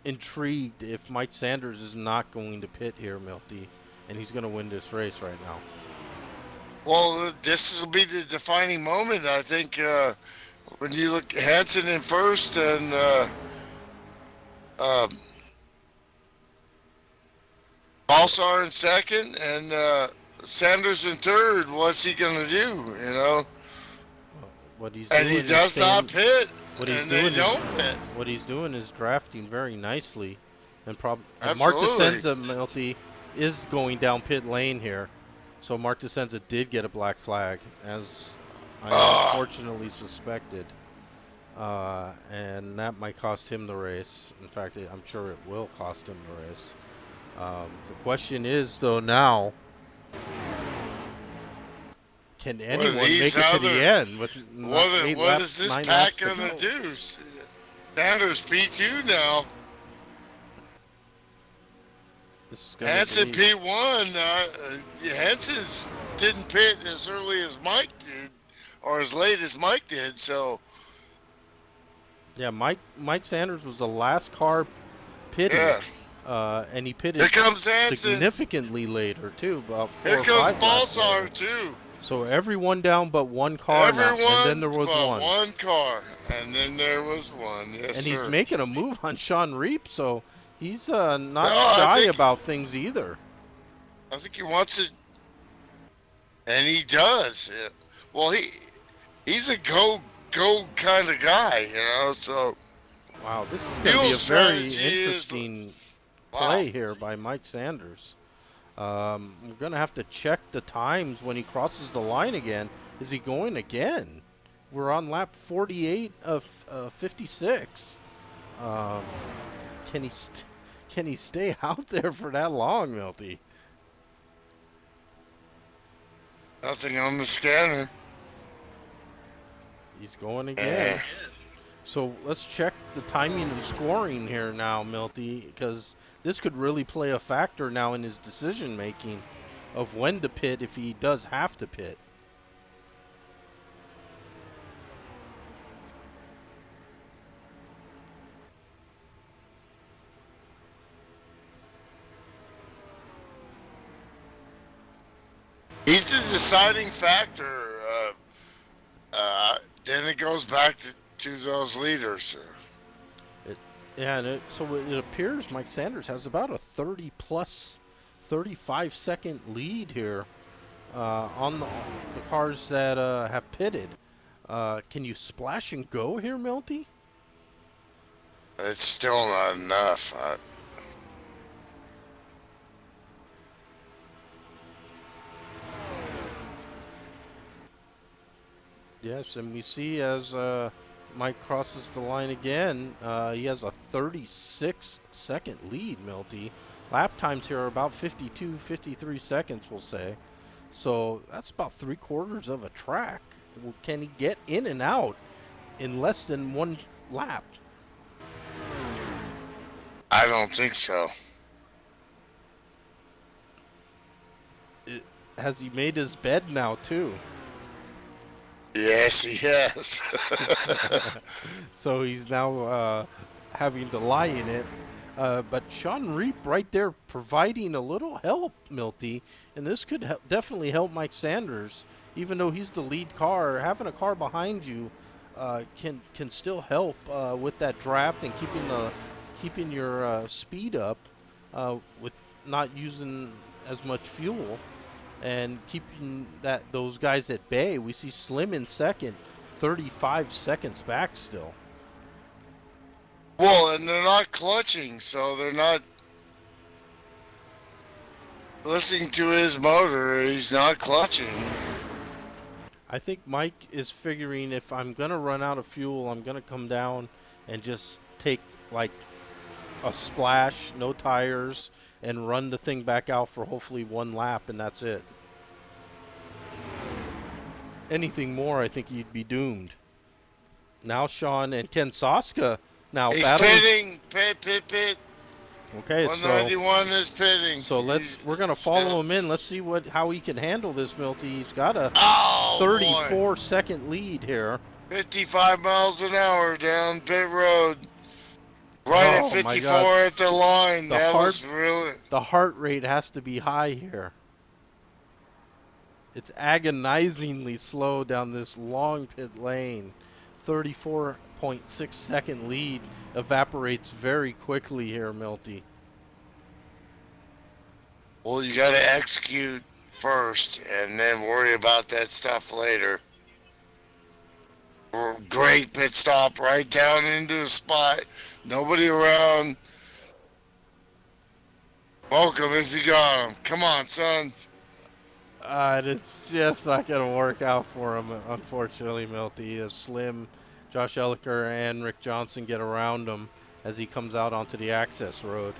intrigued if Mike Sanders is not going to pit here, Milty, and he's going to win this race right now. Well, this will be the defining moment, I think, when you look Hansen in first and Balsar in second and Sanders in third. What's he going to do, What he's and doing he does not pit. What he's doing is drafting very nicely, and Mark Absolutely. DeCenza, Milty, is going down pit lane here, so Mark DeCenza did get a black flag, as I unfortunately suspected, and that might cost him the race. In fact, I'm sure it will cost him the race. The question is, though, now, can anyone make it to the end? With what is this pack going to do? Sanders P2 now. Hansen P1. Hansen didn't pit as early as Mike did, or as late as Mike did. So. Yeah, Mike Sanders was the last car pitting. Yeah. And he pitted Here comes Hansen. Significantly later too, about 4 Here or comes 5 Balsar too. So everyone down but one car now, and then there was one. One car, and then there was one. Yes, and sir. he's making a move on Sean Reap, so he's not shy about things either. I think he wants it, and he does. Well, he's a go kind of guy, So. Wow, this is going to be a very interesting play here by Mike Sanders. We're going to have to check the times when he crosses the line again. Is he going again? We're on lap 48 of 56. Can can he stay out there for that long, Milty? Nothing on the scanner. He's going Eh. again. So let's check the timing and scoring here now, Milty, because this could really play a factor now in his decision making of when to pit if he does have to pit. He's the deciding factor. Then it goes back to those leaders. Yeah, and so it appears Mike Sanders has about a 35-second lead here on the cars that have pitted. Can you splash and go here, Milty? It's still not enough. Yes, and we see as Mike crosses the line again, he has a 36-second lead, Milty. Lap times here are about 52, 53 seconds, we'll say. So that's about 3/4 of a track. Can he get in and out in less than one lap? I don't think so. Has he made his bed now, too? Yes, he has. So he's now having to lie in it. But Sean Reap right there providing a little help, Milty, and this could definitely help Mike Sanders. Even though he's the lead car, having a car behind you can still help with that draft and keeping your speed up with not using as much fuel and keeping those guys at bay. We see Slim in second, 35 seconds back still. Well, and they're not clutching, so they're not listening to his motor. He's not clutching. I think Mike is figuring if I'm going to run out of fuel, I'm going to come down and just take like a splash, no tires, and run the thing back out for hopefully one lap, and that's it. Anything more, I think you'd be doomed. Now Sean and Ken Soska now He's battling. pitting. Pit. Okay, 191 is pitting. So we're gonna follow him in. Let's see how he can handle this, Milty. He's got a 34-second lead here. 55 miles an hour down pit road. Right at 54 at the line. The heart rate has to be high here. It's agonizingly slow down this long pit lane. 34.6-second lead evaporates very quickly here, Milty. Well, you got to execute first and then worry about that stuff later. Great pit stop right down into the spot. Nobody around. Welcome if you got him. Come on, son. It's just not going to work out for him, unfortunately, Milty. As Slim, Josh Elliker, and Rick Johnson get around him as he comes out onto the access road.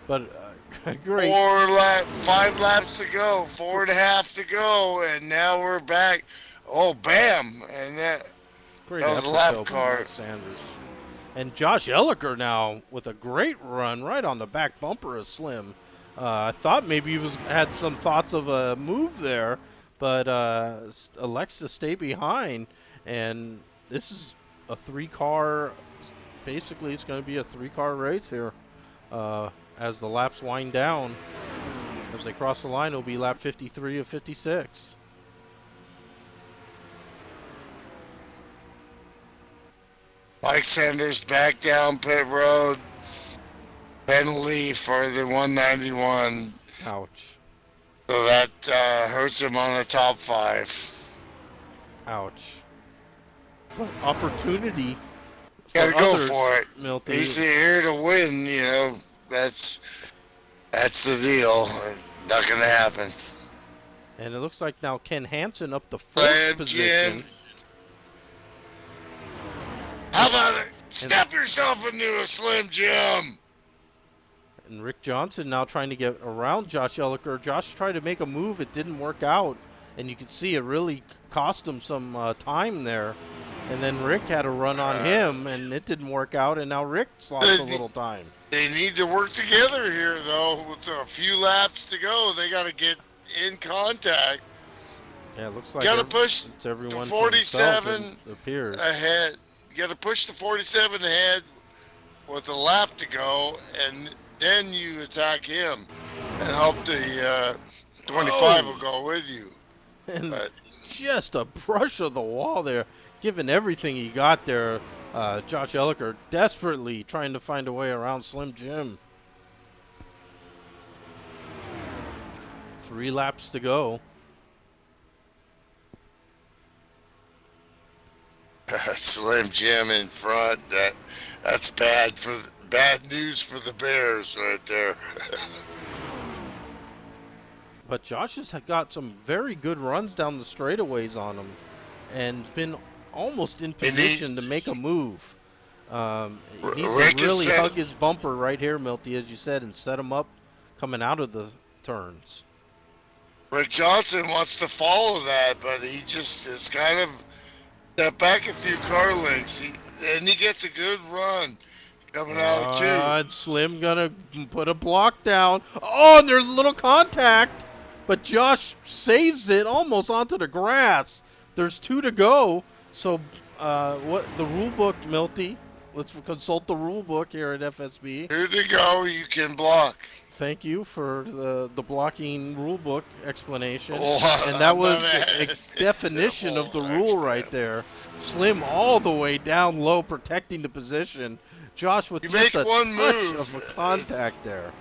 But great. 5 laps to go, 4.5 to go, and now we're back. Oh, bam! And that was a lap car. Sanders. And Josh Elliker now with a great run right on the back bumper of Slim. I thought maybe he had some thoughts of a move there, but elects to stay behind. And this is a 3-car. Basically, it's going to be a 3-car race here as the laps wind down. As they cross the line, it'll be lap 53 of 56. Mike Sanders back down pit road. Penalty for the 191. Ouch. So that hurts him on the top 5. Ouch. Opportunity. Gotta go for it. Milty. He's here to win, you know. That's the deal. Not gonna happen. And it looks like now Ken Hansen up the first position. Jim. How about it? Step yourself into a Slim Jim. And Rick Johnson now trying to get around Josh Elliker. Josh tried to make a move. It didn't work out. And you could see it really cost him some time there. And then Rick had a run on him, and it didn't work out. And now Rick's lost a little time. They need to work together here, though. With a few laps to go, they got to get in contact. Yeah, it looks like got to push it's everyone the 47 it appears. ahead. You got to push the 47 ahead with a lap to go, and then you attack him and hope the 25 will go with you. And just a brush of the wall there, given everything he got there. Josh Elliker desperately trying to find a way around Slim Jim. 3 laps to go. Slim Jim in front. That's bad news for the Bears right there. But Josh has got some very good runs down the straightaways on him, and been almost in position to make a move. He needs to really hug his bumper right here, Milty, as you said, and set him up coming out of the turns. Rick Johnson wants to follow that, but he just is kind of step back a few car lengths, and he gets a good run coming out too. And Slim gonna put a block down. Oh, and there's a little contact, but Josh saves it almost onto the grass. There's 2 to go. So, what the rule book, Milty? Let's consult the rule book here at FSB. 2 to go. You can block. Thank you for the blocking rule book explanation. Oh, and that was a definition of the rule right there. Slim all the way down low, protecting the position. Josh with just a touch of a contact there.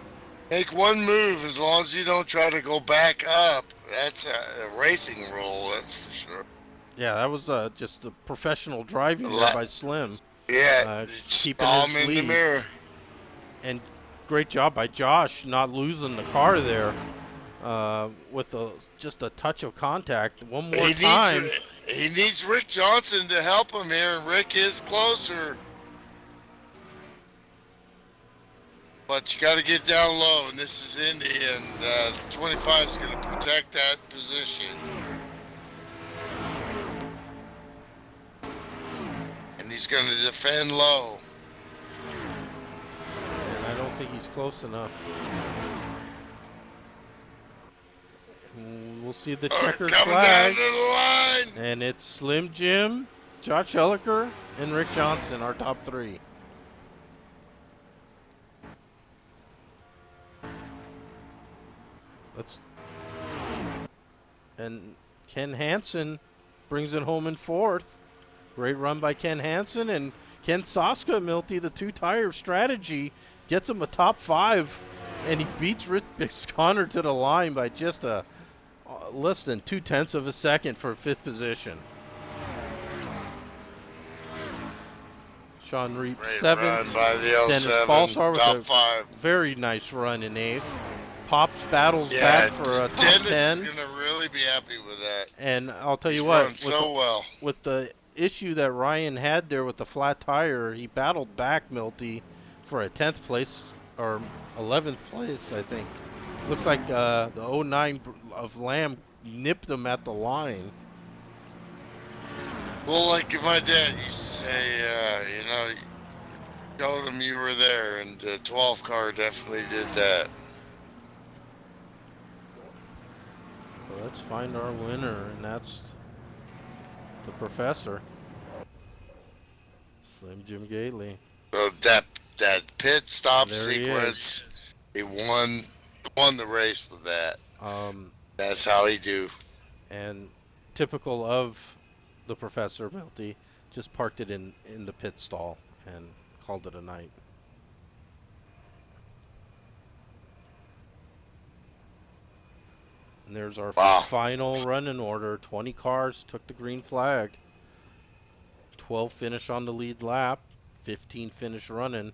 Make one move as long as you don't try to go back up. That's a racing rule, that's for sure. Yeah, that was just a professional driving there by Slim. Yeah, keeping his lead. In the mirror. And great job by Josh not losing the car there with just a touch of contact. One more time. He needs Rick Johnson to help him here, and Rick is closer. But you got to get down low, and this is Indy, and the 25 is going to protect that position. And he's going to defend low. And I don't think he's close enough. We'll see the checkers flag. Down to the line. And it's Slim Jim, Josh Elliker, and Rick Johnson, our top 3. And Ken Hansen brings it home in 4th. Great run by Ken Hansen, and Ken Soska, Milty, the 2-tire strategy, gets him a top 5, and he beats Rich Connor to the line by just less than 0.2 of a second for 5th position. Sean Reap, 7th. Run by the Dennis 07, Balsar top with a 5. very nice run in 8th. Pops battles back for a top Dennis 10. Dennis is going to really be happy with that. And I'll tell you He's what, with the issue that Ryan had there with the flat tire, he battled back, Milty, for a 10th place or 11th place, I think. Looks like the 09 of Lamb nipped him at the line. Well, like my dad used to say, told him you were there, and the 12 car definitely did that. So let's find our winner, and that's the Professor, Slim Jim Gately. So that pit stop sequence, he won the race with that. That's how he do. And typical of the Professor, Milty, just parked it in the pit stall and called it a night. And there's our final running order. 20 cars took the green flag. 12 finish on the lead lap. 15 finish running.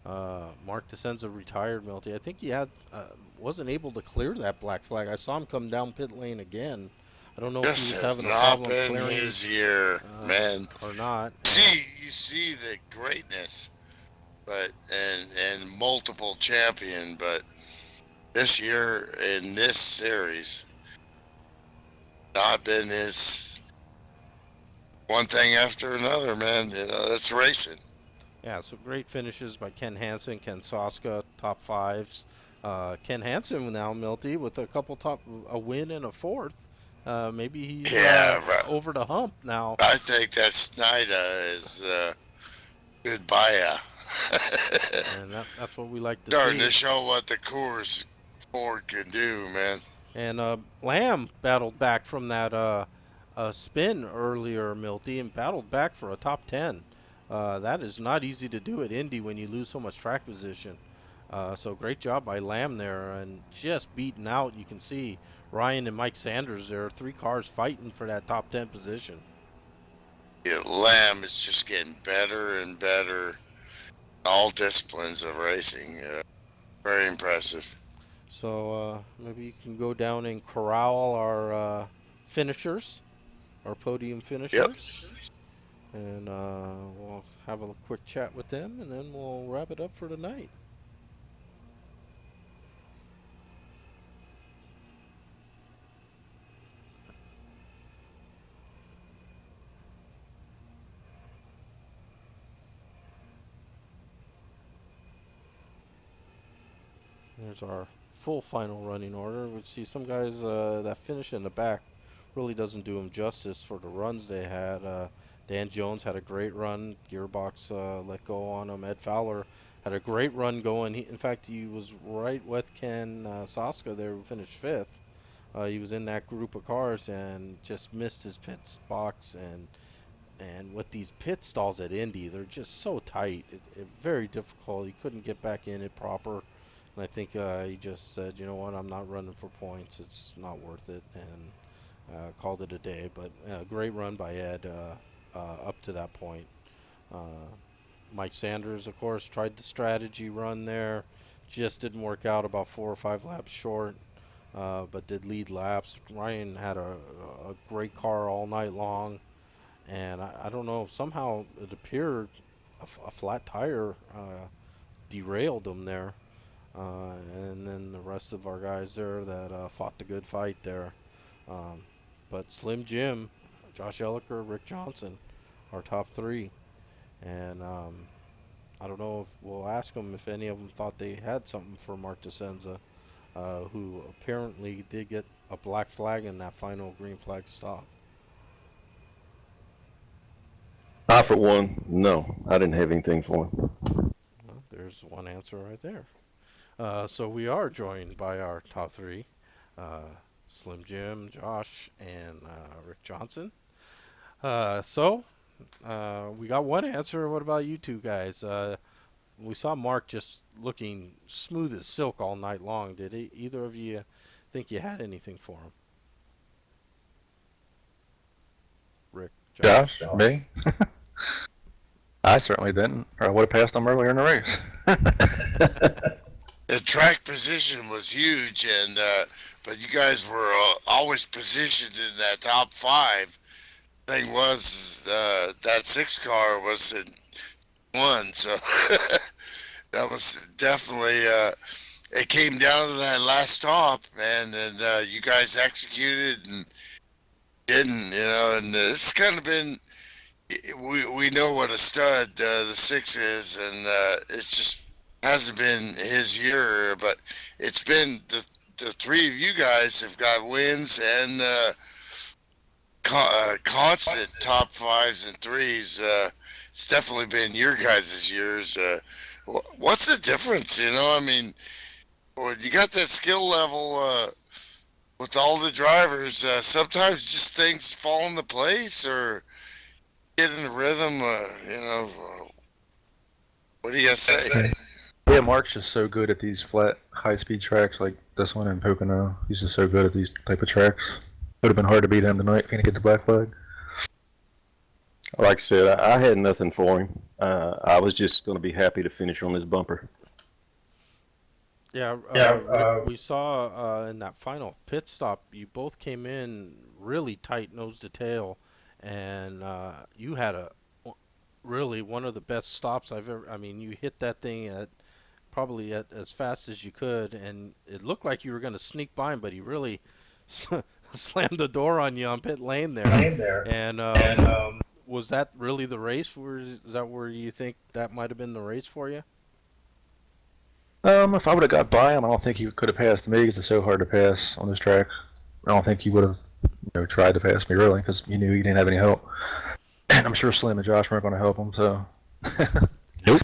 Mark DeSenza retired, Milty. I think he wasn't able to clear that black flag. I saw him come down pit lane again. I don't know if he was having a problem clearing his year, man, or not. You see the greatness but and multiple champion, but this year in this series, not been his one thing after another, man. You know, that's racing. Yeah, so great finishes by Ken Hansen, Ken Soska, top fives. Ken Hansen now, Milty, with a win and a fourth. Maybe he's Yeah, right. over the hump now. I think that Snyder is goodbye. And that's what we like to Starting see. to show what the Coors Ford can do, man. And Lamb battled back from that spin earlier, Milty, and battled back for a top 10. That is not easy to do at Indy when you lose so much track position. So great job by Lamb there, and just beating out. You can see Ryan and Mike Sanders there, three cars fighting for that top 10 position. Yeah, Lamb is just getting better and better in all disciplines of racing. Very impressive. So maybe you can go down and corral our finishers, our podium Yep. finishers. And we'll have a quick chat with them, and then we'll wrap it up for tonight. There's our full final running order. We see some guys that finish in the back really doesn't do them justice for the runs they had. Dan Jones had a great run. Gearbox let go on him. Ed Fowler had a great run going. In fact, he was right with Ken Soska there, who finished fifth. He was in that group of cars and just missed his pit box. And with these pit stalls at Indy, they're just so tight. Very difficult. He couldn't get back in it proper. And I think he just said, you know what, I'm not running for points. It's not worth it, and called it a day. But great run by Ed up to that point. Uh, Mike Sanders, of course, tried the strategy run there. Just didn't work out, about 4 or 5 laps short, but did lead laps. Ryan had a great car all night long, and I don't know, somehow it appeared a flat tire derailed him there. And then the rest of our guys there that fought the good fight there. Um, but Slim Jim, Josh Elliker, Rick Johnson, our top three. And I don't know if we'll ask them if any of them thought they had something for Mark DeCenza, who apparently did get a black flag in that final green flag stop. I, for one, no, I didn't have anything for him. Well, there's one answer right there. So we are joined by our top three, uh, Slim Jim, Josh, and Rick Johnson. So we got one answer. What about you two guys? We saw Mark just looking smooth as silk all night long. Did either of you think you had anything for him? Rick, Josh? Josh, me? I certainly didn't, or I would have passed him earlier in the race. The track position was huge, and but you guys were always positioned in that top five. Thing was, that six car was in one, so that was definitely. It came down to that last stop, man, and you guys executed and didn't, you know, and it's kind of been. We know what a stud the six is, and it's just hasn't been his year, but it's been the three of you guys have got wins and constant top fives and threes. It's definitely been your guys' years. What's the difference? You know, I mean, when you got that skill level with all the drivers, sometimes just things fall into place or get in the rhythm. You know, what do you say? Yeah, Mark's just so good at these flat, high-speed tracks like this one in Pocono. He's just so good at these type of tracks. Would have been hard to beat him tonight if he didn't get the black flag. Like I said, I had nothing for him. I was just going to be happy to finish on this bumper. Yeah, Rick, we saw in that final pit stop, you both came in really tight nose to tail, and you had really one of the best stops I've ever. I mean, you hit that thing at probably at as fast as you could, and it looked like you were going to sneak by him, but he really slammed the door on you on pit lane there. And was that really the race? Is that where you think that might have been the race for you? If I would have got by him, I don't think he could have passed me because it's so hard to pass on this track. I don't think he would have, tried to pass me really because he knew he didn't have any help. And I'm sure Slim and Josh weren't going to help him. So. Nope.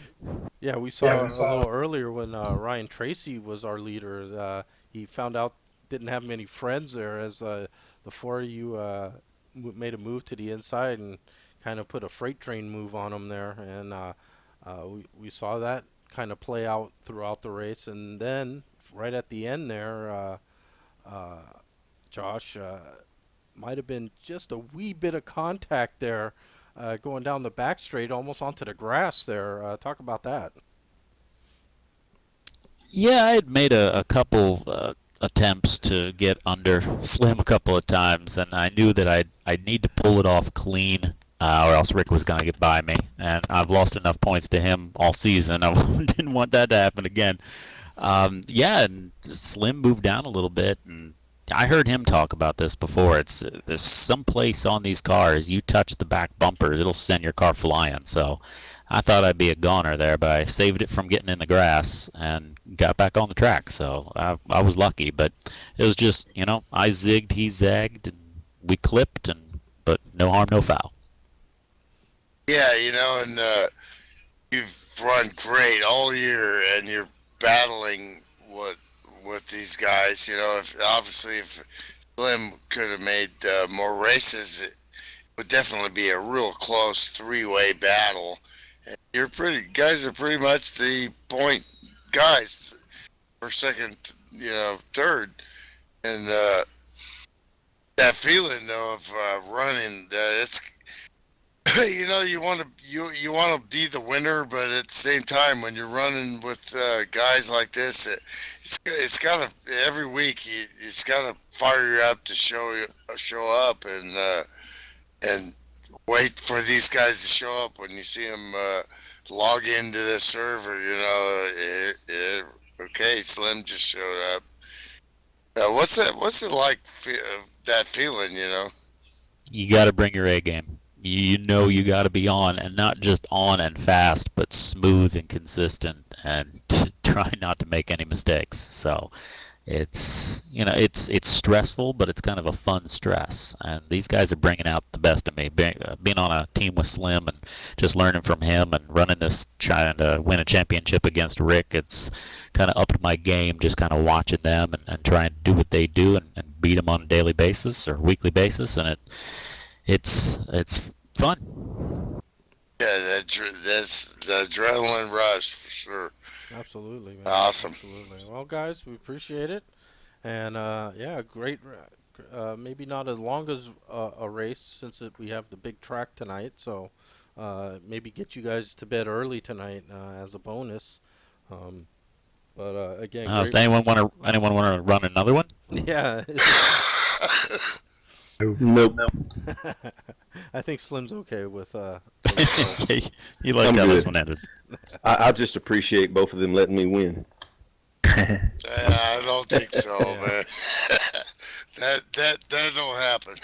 Yeah, we saw a little earlier when Ryan Tracy was our leader. He found out didn't have many friends there as the four of you made a move to the inside and kind of put a freight train move on him there, and we saw that kind of play out throughout the race, and then right at the end there, Josh might have been just a wee bit of contact there. Going down the back straight, almost onto the grass there. Talk about that. Yeah, I had made a couple attempts to get under Slim a couple of times, and I knew that I'd need to pull it off clean, or else Rick was going to get by me. And I've lost enough points to him all season. I didn't want that to happen again. Yeah, and Slim moved down a little bit, and I heard him talk about this before. There's some place on these cars, you touch the back bumpers, it'll send your car flying. So I thought I'd be a goner there, but I saved it from getting in the grass and got back on the track. So I was lucky, but it was just, I zigged, he zagged, and we clipped, but no harm, no foul. Yeah, and you've run great all year, and you're battling with these guys. If Slim could have made more races, it would definitely be a real close three-way battle. And guys are pretty much the point guys for second, third, and that feeling though of running, it's you want to be the winner, but at the same time, when you're running with guys like this, it's got to every week it's got to fire you up to show up and wait for these guys to show up when you see them log into the server. Okay, Slim just showed up. What's it like? That feeling, You got to bring your A game. You got to be on, and not just on and fast, but smooth and consistent, and try not to make any mistakes. So it's stressful, but it's kind of a fun stress. And these guys are bringing out the best of me. Being on a team with Slim and just learning from him and running this, trying to win a championship against Rick, it's kind of upped my game. Just kind of watching them and trying to do what they do and beat them on a daily basis or weekly basis, and it's fun. Yeah, that's the adrenaline rush for sure. Absolutely, man. Awesome. Absolutely. Well, guys, we appreciate it, and yeah, great. Maybe not as long as a race since we have the big track tonight, so maybe get you guys to bed early tonight as a bonus. But again, Does anyone want to run another one? yeah. Nope. I think Slim's okay with You like I'm how good. this one ended. I just appreciate both of them letting me win. I don't think so, Yeah. man. that don't happen.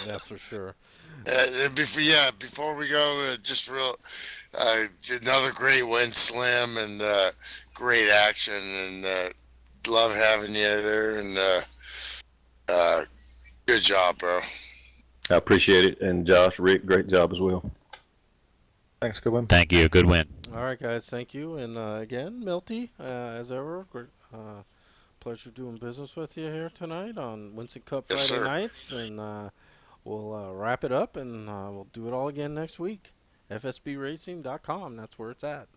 That's for sure. Before we go, another great win, Slim, and great action, and love having you there, and good job, bro. I appreciate it. And Josh, Rick, great job as well. Thanks, good one. Thank you. Good win. All right, guys, thank you. And again, Milty, as ever, pleasure doing business with you here tonight on Winston Cup Yes, Friday sir. nights. And we'll wrap it up, and we'll do it all again next week. FSBRacing.com, that's where it's at.